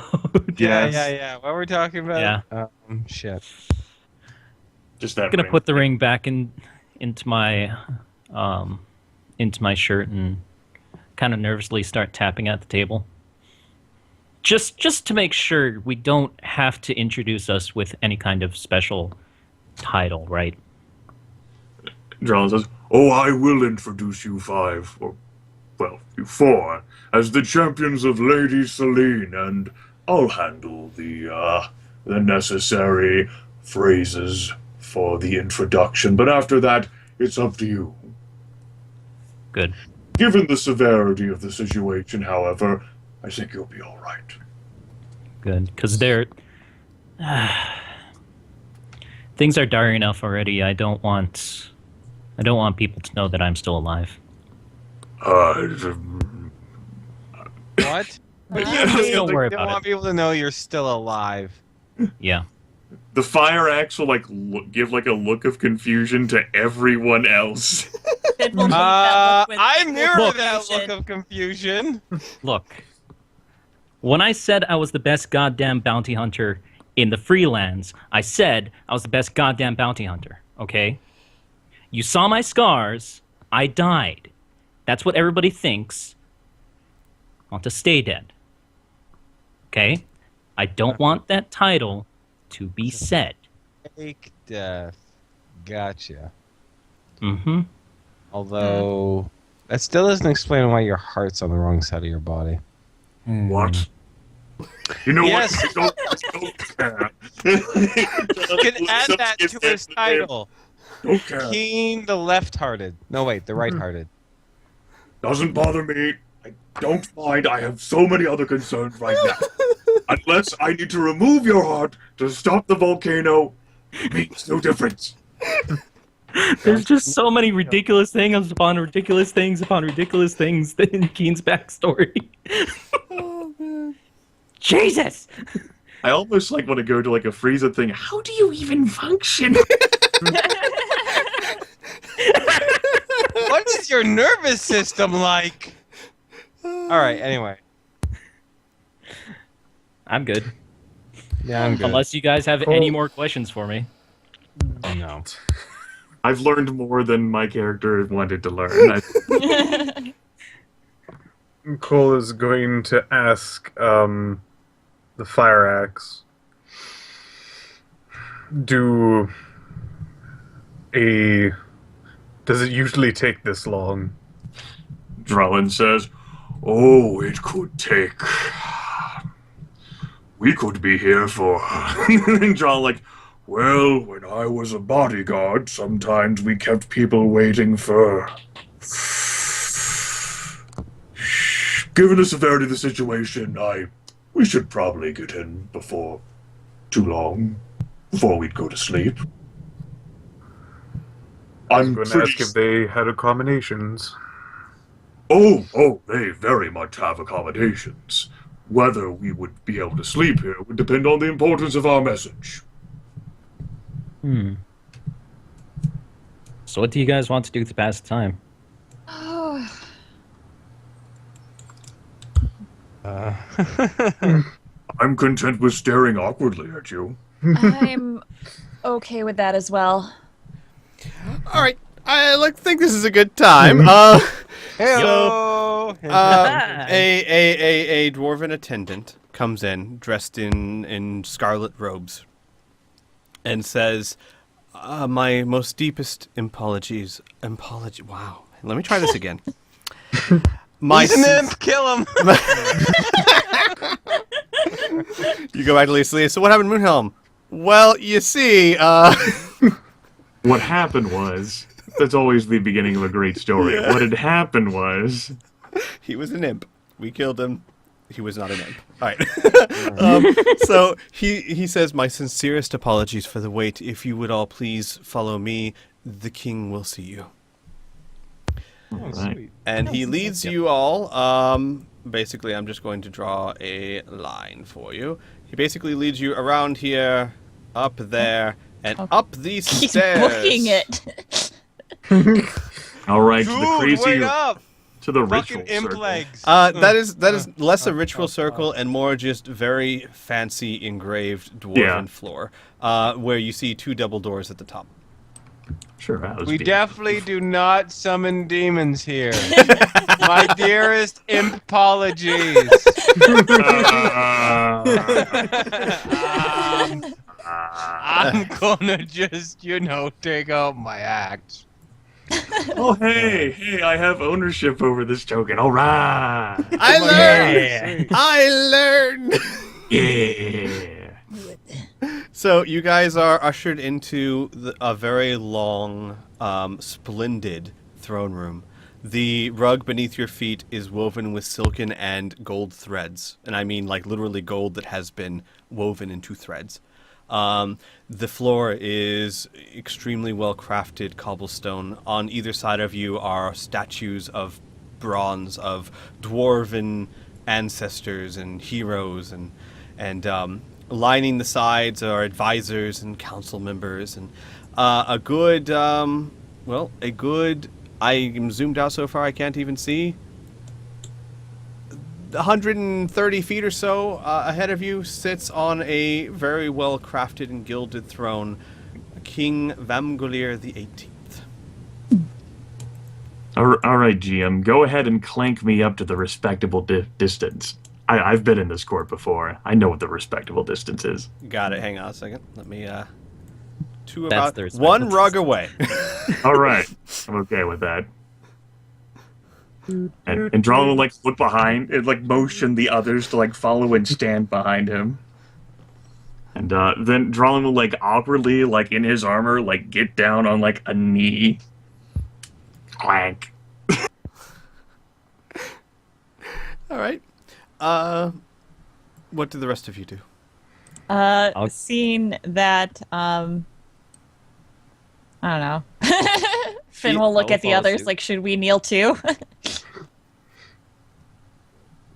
S4: Yeah. What we're talking about?
S2: Yeah.
S4: Shit.
S5: Just that
S2: I'm gonna
S5: ring.
S2: put the ring back into my shirt and kind of nervously start tapping at the table. Just to make sure we don't have to introduce us with any kind of special title, right?
S5: Drellin says, "Oh, I will introduce you five, or well, you four, as the champions of Lady Celine, and I'll handle the necessary phrases for the introduction. But after that, it's up to you.
S2: Good.
S5: Given the severity of the situation, however, I think you'll be all right."
S2: Good, because they're things are dire enough already. I don't want people to know that I'm still alive.
S4: What? What do you mean?
S2: Don't worry
S4: They
S2: about
S4: want people to know you're still alive.
S2: Yeah.
S5: The fire axe will give like a look of confusion to everyone else.
S3: It will make that look with
S4: I mirror
S3: Look.
S4: that look of confusion.
S2: Look, when I said I was the best goddamn bounty hunter in the Freelands, I said I was the best goddamn bounty hunter, okay? You saw my scars, I died. That's what everybody thinks. I want to stay dead. Okay? I don't want that title to be said.
S4: Fake death. Gotcha.
S2: Mm-hmm.
S4: Although, that still doesn't explain why your heart's on the wrong side of your body.
S5: What? You know
S4: Yes.
S5: what? Don't care.
S4: You can add that to his title.
S5: Don't care.
S4: Keen the left-hearted. No, wait, the right-hearted.
S5: Doesn't bother me. I don't mind. I have so many other concerns right now. Unless I need to remove your heart to stop the volcano, it makes no difference.
S2: There's just so many ridiculous things upon ridiculous things upon ridiculous things in Keen's backstory.
S1: Oh, man.
S2: Jesus!
S5: I almost want to go to a Frieza thing. How do you even function?
S4: What is your nervous system like? Alright, anyway.
S2: I'm good.
S4: Yeah, I'm good.
S2: Unless you guys have
S6: Cool.
S2: any more questions for me.
S4: No.
S5: I've learned more than my character wanted to learn.
S6: Cole is going to ask the fire axe. Does it usually take this long?
S5: Drellin says, "Oh, it could take. We could be here for." And Drellin well, when I was a bodyguard, sometimes we kept people waiting for. Given the severity of the situation, we should probably get in before too long, before we'd go to sleep.
S6: I'm going to ask if they had accommodations.
S5: Oh, they very much have accommodations. Whether we would be able to sleep here would depend on the importance of our message.
S2: So what do you guys want to do to pass the time?
S5: I'm content with staring awkwardly at you.
S3: I'm okay with that as well.
S1: All right. I think this is a good time.
S4: Hello.
S1: A dwarven attendant comes in dressed in scarlet robes and says, "My most deepest apologies." Wow. Let me try this again.
S4: He's an imp. Kill him.
S1: You go back to Lisa. So what happened to Moonhelm? Well, you see,
S5: What happened was, that's always the beginning of a great story.
S1: Yeah.
S5: What had happened was,
S1: he was an imp. We killed him. He was not an imp. All right. So he says, "My sincerest apologies for the wait. If you would all please follow me, the king will see you."
S4: Oh,
S5: Right.
S4: sweet.
S1: And he leads you all. Basically, I'm just going to draw a line for you. He basically leads you around here, up there, and up these
S3: He's
S1: stairs.
S3: booking it.
S5: All right, to the
S4: Dude,
S5: crazy,
S4: wait up!
S5: to the
S4: Fucking
S5: ritual
S4: imp
S5: circle.
S4: legs.
S1: That is less a ritual circle and more just very fancy engraved dwarven
S5: Yeah.
S1: floor, where you see 2 double doors at the top.
S5: Sure, I was
S4: We
S5: being-
S4: definitely do not summon demons here. My dearest imp apologies. I'm gonna just, take out my axe.
S5: Oh, hey, I have ownership over this token. All right.
S1: I
S4: learned!
S1: I learned.
S5: Yeah.
S1: So you guys are ushered into a very long, splendid throne room. The rug beneath your feet is woven with silken and gold threads, and I mean like literally gold that has been woven into threads. The floor is extremely well crafted cobblestone. On either side of you are statues of bronze of dwarven ancestors and heroes, and lining the sides are advisors and council members, and a good I am zoomed out so far I can't even see 130 feet or so ahead of you sits on a very well crafted and gilded throne King Vamgulir the 18th.
S5: All right, GM, go ahead and clank me up to the respectable distance. I've been in this court before. I know what the respectable distance is.
S1: Got it. Hang on a second. Let me two
S2: That's
S1: about
S2: the respectable
S1: one rug away.
S5: All right, I'm okay with that. And Drone will look behind and motion the others to follow and stand behind him. And then Drone will awkwardly in his armor get down on a knee. Clank.
S1: All right. What do the rest of you do?
S3: Seeing that, I don't know. Finn will look
S2: I'll
S3: at the
S2: follow
S3: others
S2: suit.
S3: like, should we kneel too?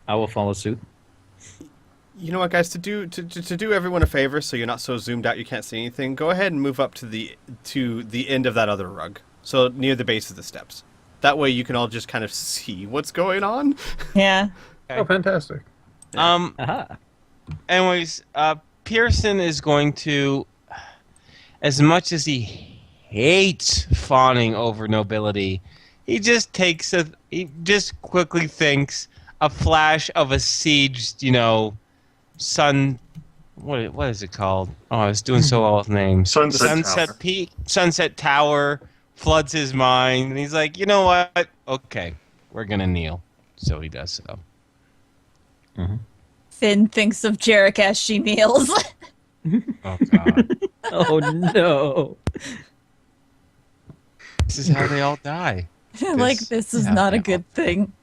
S2: I will follow suit.
S1: You know what, guys? To do everyone a favor, so you're not so zoomed out you can't see anything. Go ahead and move up to the end of that other rug, so near the base of the steps. That way, you can all just kind of see what's going on.
S3: Yeah.
S6: Oh, fantastic.
S2: Aha.
S4: Anyways, Pearson is going to, as much as he hates fawning over nobility, he just quickly thinks a flash of a sieged, sun. What is it called? Oh, I was doing so well with names.
S5: Sunset Tower.
S4: Peak, Sunset Tower floods his mind, and he's like, you know what? Okay, we're gonna kneel. So he does so.
S3: Finn thinks of Jarek as she kneels.
S4: Oh God,
S2: Oh no.
S4: this is how they all die.
S3: Like, this is
S4: Yeah,
S3: not a
S4: yeah.
S3: good thing.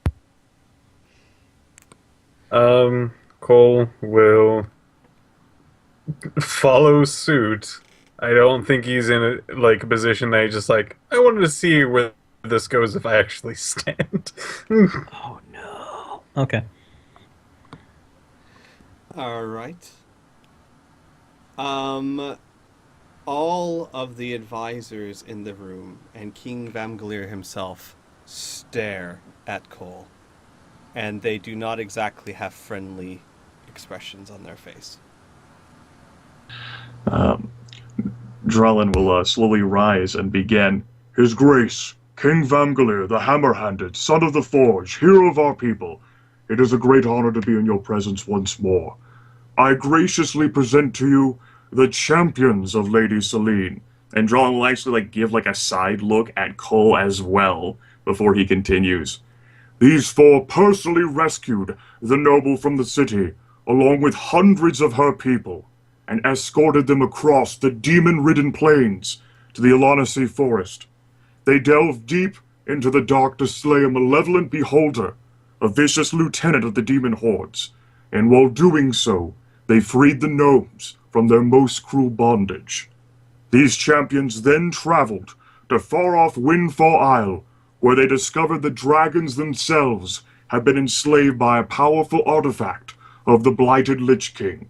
S6: Cole will follow suit. I don't think he's in a position that he's just I wanted to see where this goes if I actually stand.
S2: Oh no. Okay.
S1: All right. All of the advisors in the room and King Vamgulir himself stare at Cole, and they do not exactly have friendly expressions on their face.
S5: Drellin will slowly rise and begin. His Grace, King Vamgulir, the Hammer-Handed, son of the Forge, hero of our people. It is a great honor to be in your presence once more. I graciously present to you the champions of Lady Selene. And Drellin will actually give a side look at Cole as well before he continues. These 4 personally rescued the noble from the city, along with hundreds of her people, and escorted them across the demon-ridden plains to the Alanacy forest. They delved deep into the dark to slay a malevolent beholder, a vicious lieutenant of the demon hordes, and while doing so, they freed the gnomes from their most cruel bondage. These champions then traveled to far-off Windfall Isle, where they discovered the dragons themselves had been enslaved by a powerful artifact of the blighted Lich King.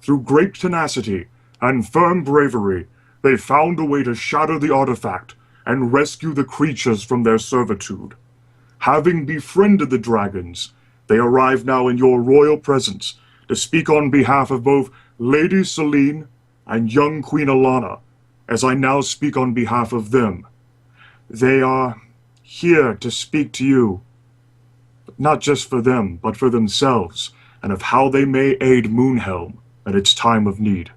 S5: Through great tenacity and firm bravery, they found a way to shatter the artifact and rescue the creatures from their servitude. Having befriended the dragons, they arrive now in your royal presence to speak on behalf of both Lady Selene and young Queen Alana, as I now speak on behalf of them. They are here to speak to you, not just for them, but for themselves, and of how they may aid Moonhelm at its time of need.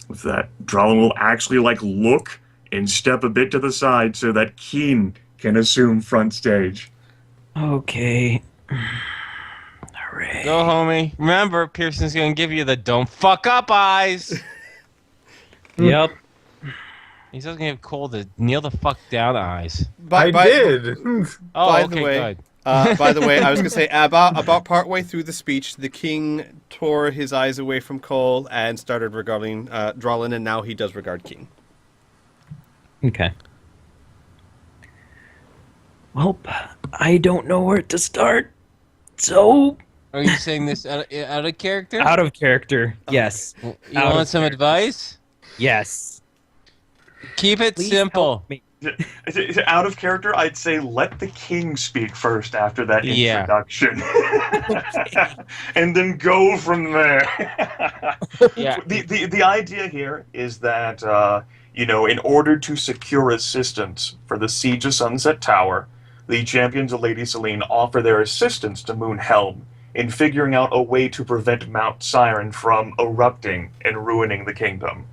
S5: With that, Drolin will actually look and step a bit to the side so that Keen can assume front stage.
S2: Okay. Hooray.
S4: Go, homie. Remember, Pearson's gonna give you the don't fuck up eyes.
S2: Yep.
S4: He's also gonna give Cole the kneel the fuck down eyes.
S6: I did.
S4: Oh,
S1: By
S4: okay,
S1: the way,
S4: good.
S1: by the way, I was going to say, about partway through the speech, the king tore his eyes away from Cole and started regarding Drolin, and now he does regard King.
S2: Okay. Well, I don't know where to start, so
S4: Are you saying this out of character?
S2: out of character. Yes.
S4: You
S2: out
S4: want
S2: of
S4: some
S2: character.
S4: advice?
S2: Yes.
S4: Keep it
S2: Please
S4: simple.
S2: help me.
S5: Out of character, I'd say let the king speak first after that
S4: Yeah.
S5: introduction. And then go from there.
S4: Yeah.
S5: The idea here is that, in order to secure assistance for the Siege of Sunset Tower, the champions of Lady Selene offer their assistance to Moonhelm in figuring out a way to prevent Mount Siren from erupting and ruining the kingdom.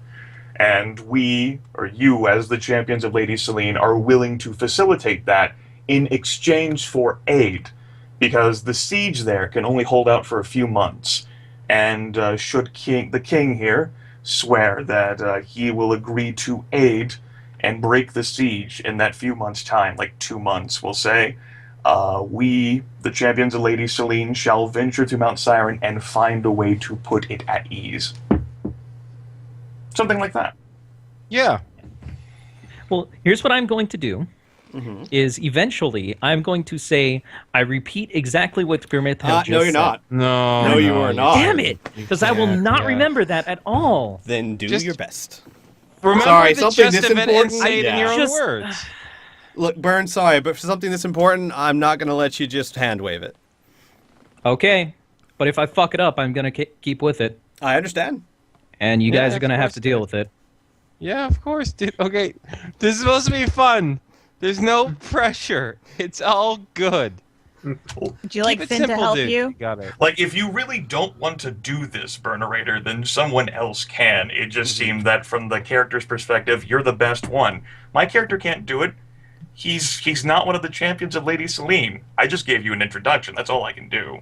S5: And we, or you as the champions of Lady Selene, are willing to facilitate that in exchange for aid, because the siege there can only hold out for a few months. And should the king here swear that he will agree to aid and break the siege in that few months' time, like 2 months, we'll say, we, the champions of Lady Selene, shall venture to Mount Siren and find a way to put it at ease. Something like that.
S4: Yeah.
S2: Well, here's what I'm going to do.
S1: Mm-hmm.
S2: Is eventually I'm going to say I repeat exactly what Gurmith had just
S1: No, you're
S2: said.
S1: not.
S4: No.
S1: No, you are not.
S2: Damn it! Because I will
S4: can't,
S2: not
S4: yeah.
S2: remember that at all.
S1: Then do
S4: Just-
S1: your best.
S4: Remember
S1: Sorry,
S4: the
S1: something
S4: gist
S1: this
S4: of it and
S1: important?
S4: say it in your own
S2: Just-
S4: words.
S1: Look, Burn, sorry, but for something that's important, I'm not going to let you just hand wave it.
S2: Okay, but if I fuck it up, I'm gonna keep with it,
S1: I understand.
S2: and you
S4: Yeah,
S2: guys are
S4: of
S2: gonna have
S4: course,
S2: to deal
S4: dude.
S2: with it.
S4: Yeah, of course, dude. Okay, this is supposed to be fun. There's no pressure. It's all good.
S3: Would you like
S4: Keep it
S3: Finn to
S4: simple,
S3: help
S4: dude.
S3: you?
S4: Got it.
S5: If you really don't want to do this, Burnerator, then someone else can. It just seemed that from the character's perspective, you're the best one. My character can't do it. He's not one of the champions of Lady Selene. I just gave you an introduction. That's all I can do.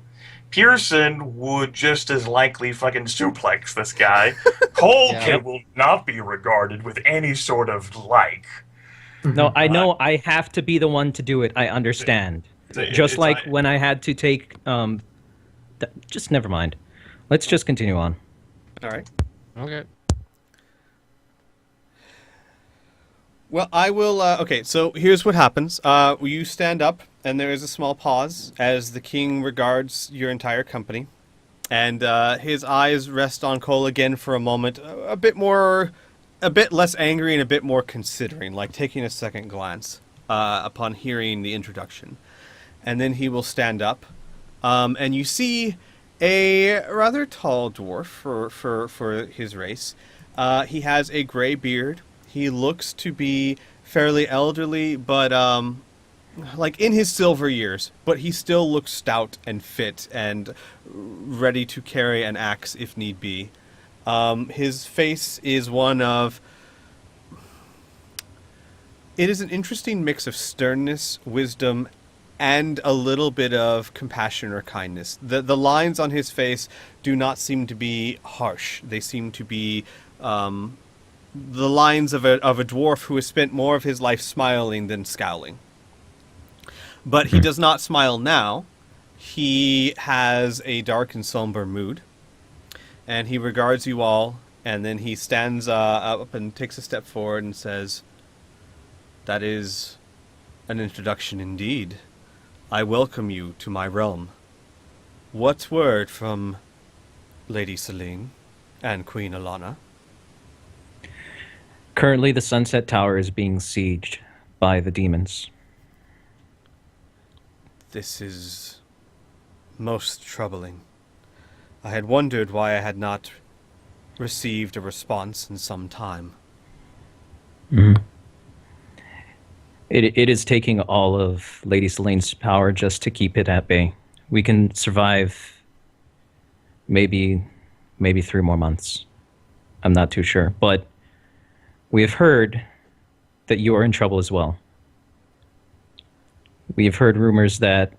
S5: Pearson would just as likely fucking suplex this guy. Colkin will not be regarded with any sort of like.
S2: No, I know I have to be the one to do it. I understand. Just like when I had to take just never mind. Let's just continue on.
S1: All right.
S4: Okay.
S1: Well, I will. Okay, so here's what happens. You stand up, and there is a small pause as the king regards your entire company, and his eyes rest on Cole again for a moment, a bit less angry and a bit more considering, like taking a second glance upon hearing the introduction, and then he will stand up, and you see a rather tall dwarf for his race. He has a gray beard. He looks to be fairly elderly, but in his silver years. But he still looks stout and fit and ready to carry an axe if need be. His face is one of... It is an interesting mix of sternness, wisdom, and a little bit of compassion or kindness. The lines on his face do not seem to be harsh. They seem to be... the lines of a dwarf who has spent more of his life smiling than scowling. But he does not smile now. He has a dark and somber mood, and he regards you all, and then he stands up and takes a step forward and says, "That is an introduction indeed. I welcome you to my realm. What's word from Lady Selene and Queen Alana?"
S2: Currently, the Sunset Tower is being sieged by the demons.
S1: This is most troubling. I had wondered why I had not received a response in some time.
S2: Mm-hmm. It is taking all of Lady Selene's power just to keep it at bay. We can survive maybe 3 more months. I'm not too sure, but we have heard that you are in trouble as well. We have heard rumors that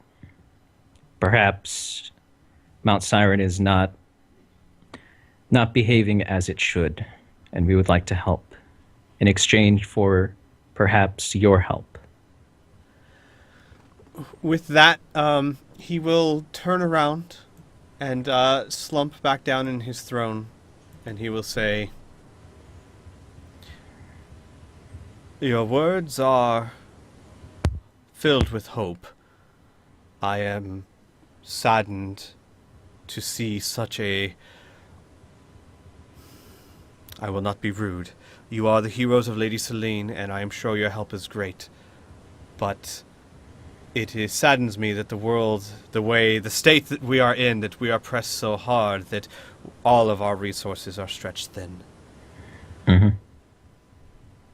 S2: perhaps Mount Siren is not behaving as it should, and we would like to help in exchange for perhaps your help.
S1: With that, he will turn around and slump back down in his throne, and he will say, "Your words are filled with hope. I am saddened to see such a... I will not be rude. You are the heroes of Lady Selene, and I am sure your help is great. But it saddens me that the world, the state that we are in, that we are pressed so hard that all of our resources are stretched thin.
S2: Mm-hmm.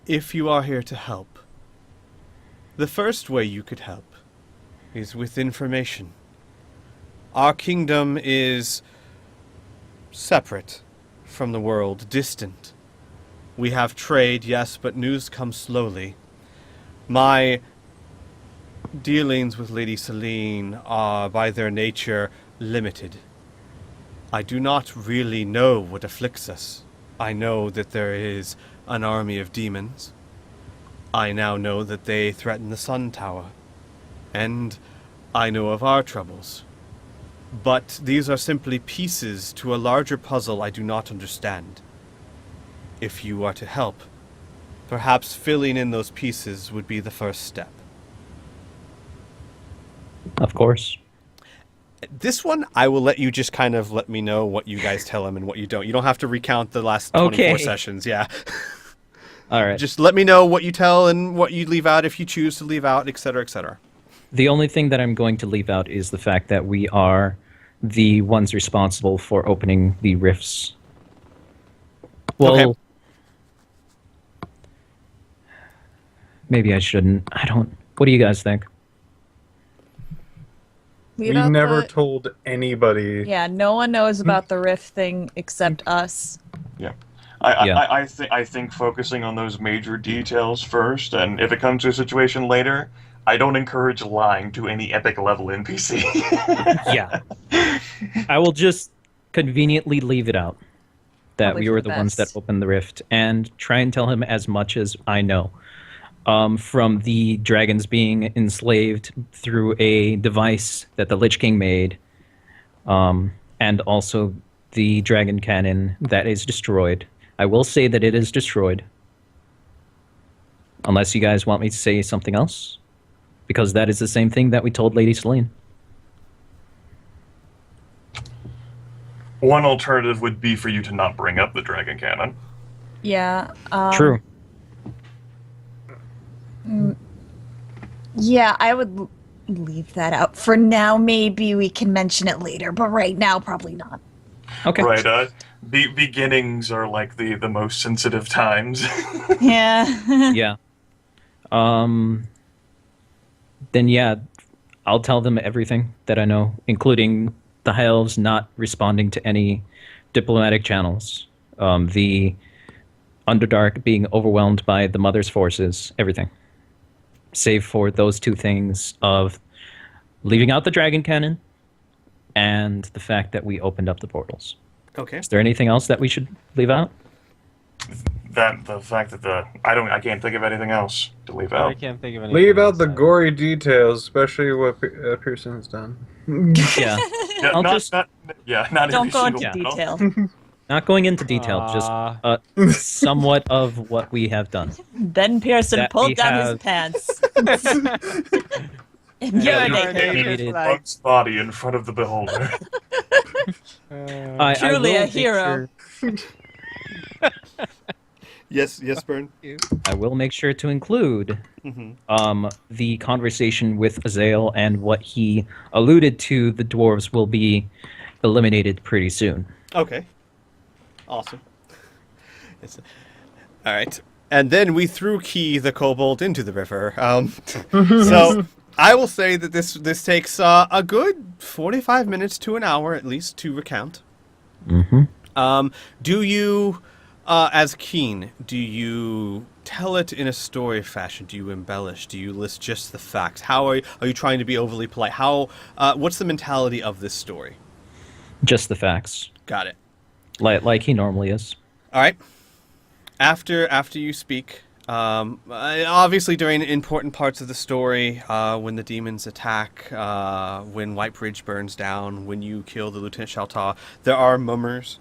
S1: If you are here to help, the first way you could help is with information. Our kingdom is separate from the world, distant. We have trade, yes, but news comes slowly. My dealings with Lady Selene are, by their nature, limited. I do not really know what afflicts us. I know that there is an army of demons. I now know that they threaten the Sun Tower. And I know of our troubles. But these are simply pieces to a larger puzzle I do not understand. If you are to help, perhaps filling in those pieces would be the first step.
S2: Of course.
S1: This one, I will let you just kind of let me know what you guys tell him and what you don't. You don't have to recount the last 24
S2: Okay.
S1: sessions, yeah.
S2: All right.
S1: Just let me know what you tell and what you leave out if you choose to leave out, etc., etc.
S2: The only thing that I'm going to leave out is the fact that we are the ones responsible for opening the rifts. Well,
S1: Okay.
S2: maybe I shouldn't. I don't. What do you guys think?
S6: We
S3: don't
S6: never
S3: put-
S6: told anybody.
S3: Yeah, no one knows about the rift thing except us.
S5: Yeah.
S2: Yeah.
S5: I think focusing on those major details first, and if it comes to a situation later, I don't encourage lying to any epic level NPC.
S2: Yeah. I will just conveniently leave it out that
S3: Probably
S2: we
S3: for
S2: were
S3: the
S2: the ones that
S3: best.
S2: opened the rift and try and tell him as much as I know. From the dragons being enslaved through a device that the Lich King made, and also the dragon cannon that is destroyed. I will say that it is destroyed. Unless you guys want me to say something else. Because that is the same thing that we told Lady Selene.
S5: One alternative would be for you to not bring up the dragon cannon.
S3: Yeah.
S2: True.
S3: Yeah, I would leave that out. For now, maybe we can mention it later, but right now, probably not.
S2: Okay.
S5: Right, beginnings are like the most sensitive times.
S3: Yeah.
S2: Yeah. Then yeah, I'll tell them everything that I know, including the High Elves not responding to any diplomatic channels, the Underdark being overwhelmed by the Mother's forces, everything. Save for those two things of leaving out the dragon cannon and the fact that we opened up the portals.
S1: Okay.
S2: Is there anything else that we should leave out?
S5: the fact that I can't think of anything else to leave
S4: I
S5: out.
S4: can't think of anything.
S6: Leave out
S4: else
S6: the
S4: either.
S6: gory details, especially what Pearson's done.
S2: Yeah.
S5: Yeah,
S2: I'll
S5: not,
S2: just-
S5: not every
S3: Don't go
S5: single
S3: into
S5: battle.
S3: detail.
S2: Not going into detail, just somewhat of what we have done.
S3: Then Pearson
S2: That
S3: pulled
S2: we
S3: down his
S2: have-
S3: pants. And
S5: Yeah,
S3: you're
S5: you
S3: naked.
S5: painted Bugs' body in front of the beholder.
S2: I
S3: Truly
S2: will
S3: a
S2: make
S3: hero.
S1: Yes, Burn.
S2: I will make sure to include the conversation with Azael and what he alluded to. The dwarves will be eliminated pretty soon.
S1: Okay. Awesome. All right. And then we threw Key the kobold into the river. So I will say that this takes a good 45 minutes to an hour at least to recount.
S2: Mm-hmm.
S1: Do you, as Keen, do you tell it in a story fashion? Do you embellish? Do you list just the facts? How are you trying to be overly polite? What's the mentality of this story?
S2: Just the facts,
S1: Got it.
S2: like he normally is.
S1: All right. After you speak, obviously during important parts of the story, when the demons attack, when White Bridge burns down, when you kill the Lieutenant Shalta, there are mummers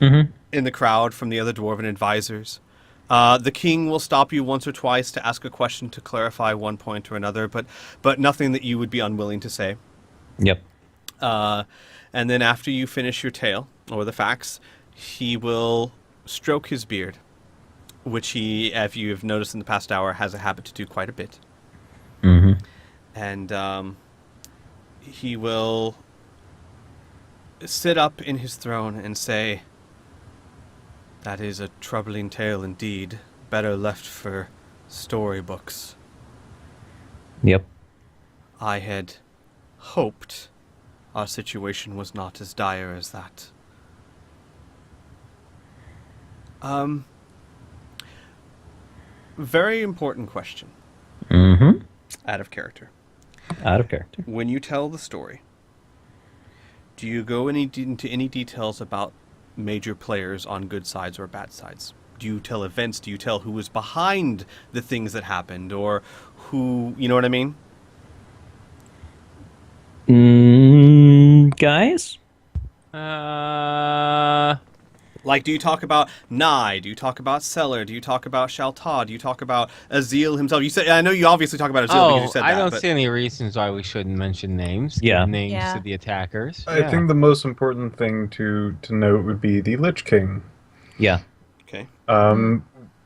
S1: in the crowd from the other dwarven advisors. The king will stop you once or twice to ask a question to clarify one point or another, but nothing that you would be unwilling to say.
S2: Yep.
S1: And then after you finish your tale, or the facts, he will stroke his beard, which he, if you have noticed in the past hour, has a habit to do quite a bit.
S2: Mm-hmm.
S1: And he will sit up in his throne and say, "That is a troubling tale indeed, better left for storybooks.
S2: Yep.
S1: I had hoped our situation was not as dire as that." Very important question,
S2: Mm-hmm.
S1: out of character.
S2: Out of character.
S1: When you tell the story, do you go into any details about major players on good sides or bad sides? Do you tell events? Do you tell who was behind the things that happened, or who, you know what I mean?
S2: Guys?
S1: Like, do you talk about Nye? Do you talk about Seller? Do you talk about Shalta? Do you talk about Azil himself? You said, I know you obviously talk about Azil because you said that.
S4: I don't
S1: but...
S4: see any reasons why we shouldn't mention names.
S2: Yeah.
S4: Give names
S3: Yeah.
S4: to the attackers.
S6: I think the most important thing to note would be the Lich King.
S2: Yeah.
S1: Okay.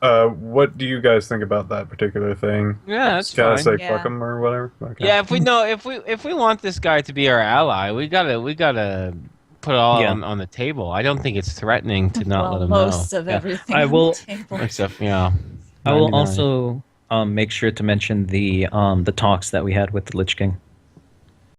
S6: What do you guys think about that particular thing?
S4: Yeah, that's
S6: Kind of
S4: fine.
S6: say
S3: Yeah.
S6: fuck him or whatever. Okay.
S4: Yeah, if we want this guy to be our ally, we gotta put it all
S2: Yeah.
S4: on the table. I don't think it's threatening to not let him
S3: most
S4: know.
S3: of
S2: Yeah.
S3: everything
S2: I
S3: on
S2: will-
S3: the table.
S4: Except, yeah.
S2: I will
S4: 99.
S2: also make sure to mention the talks that we had with the Lich King.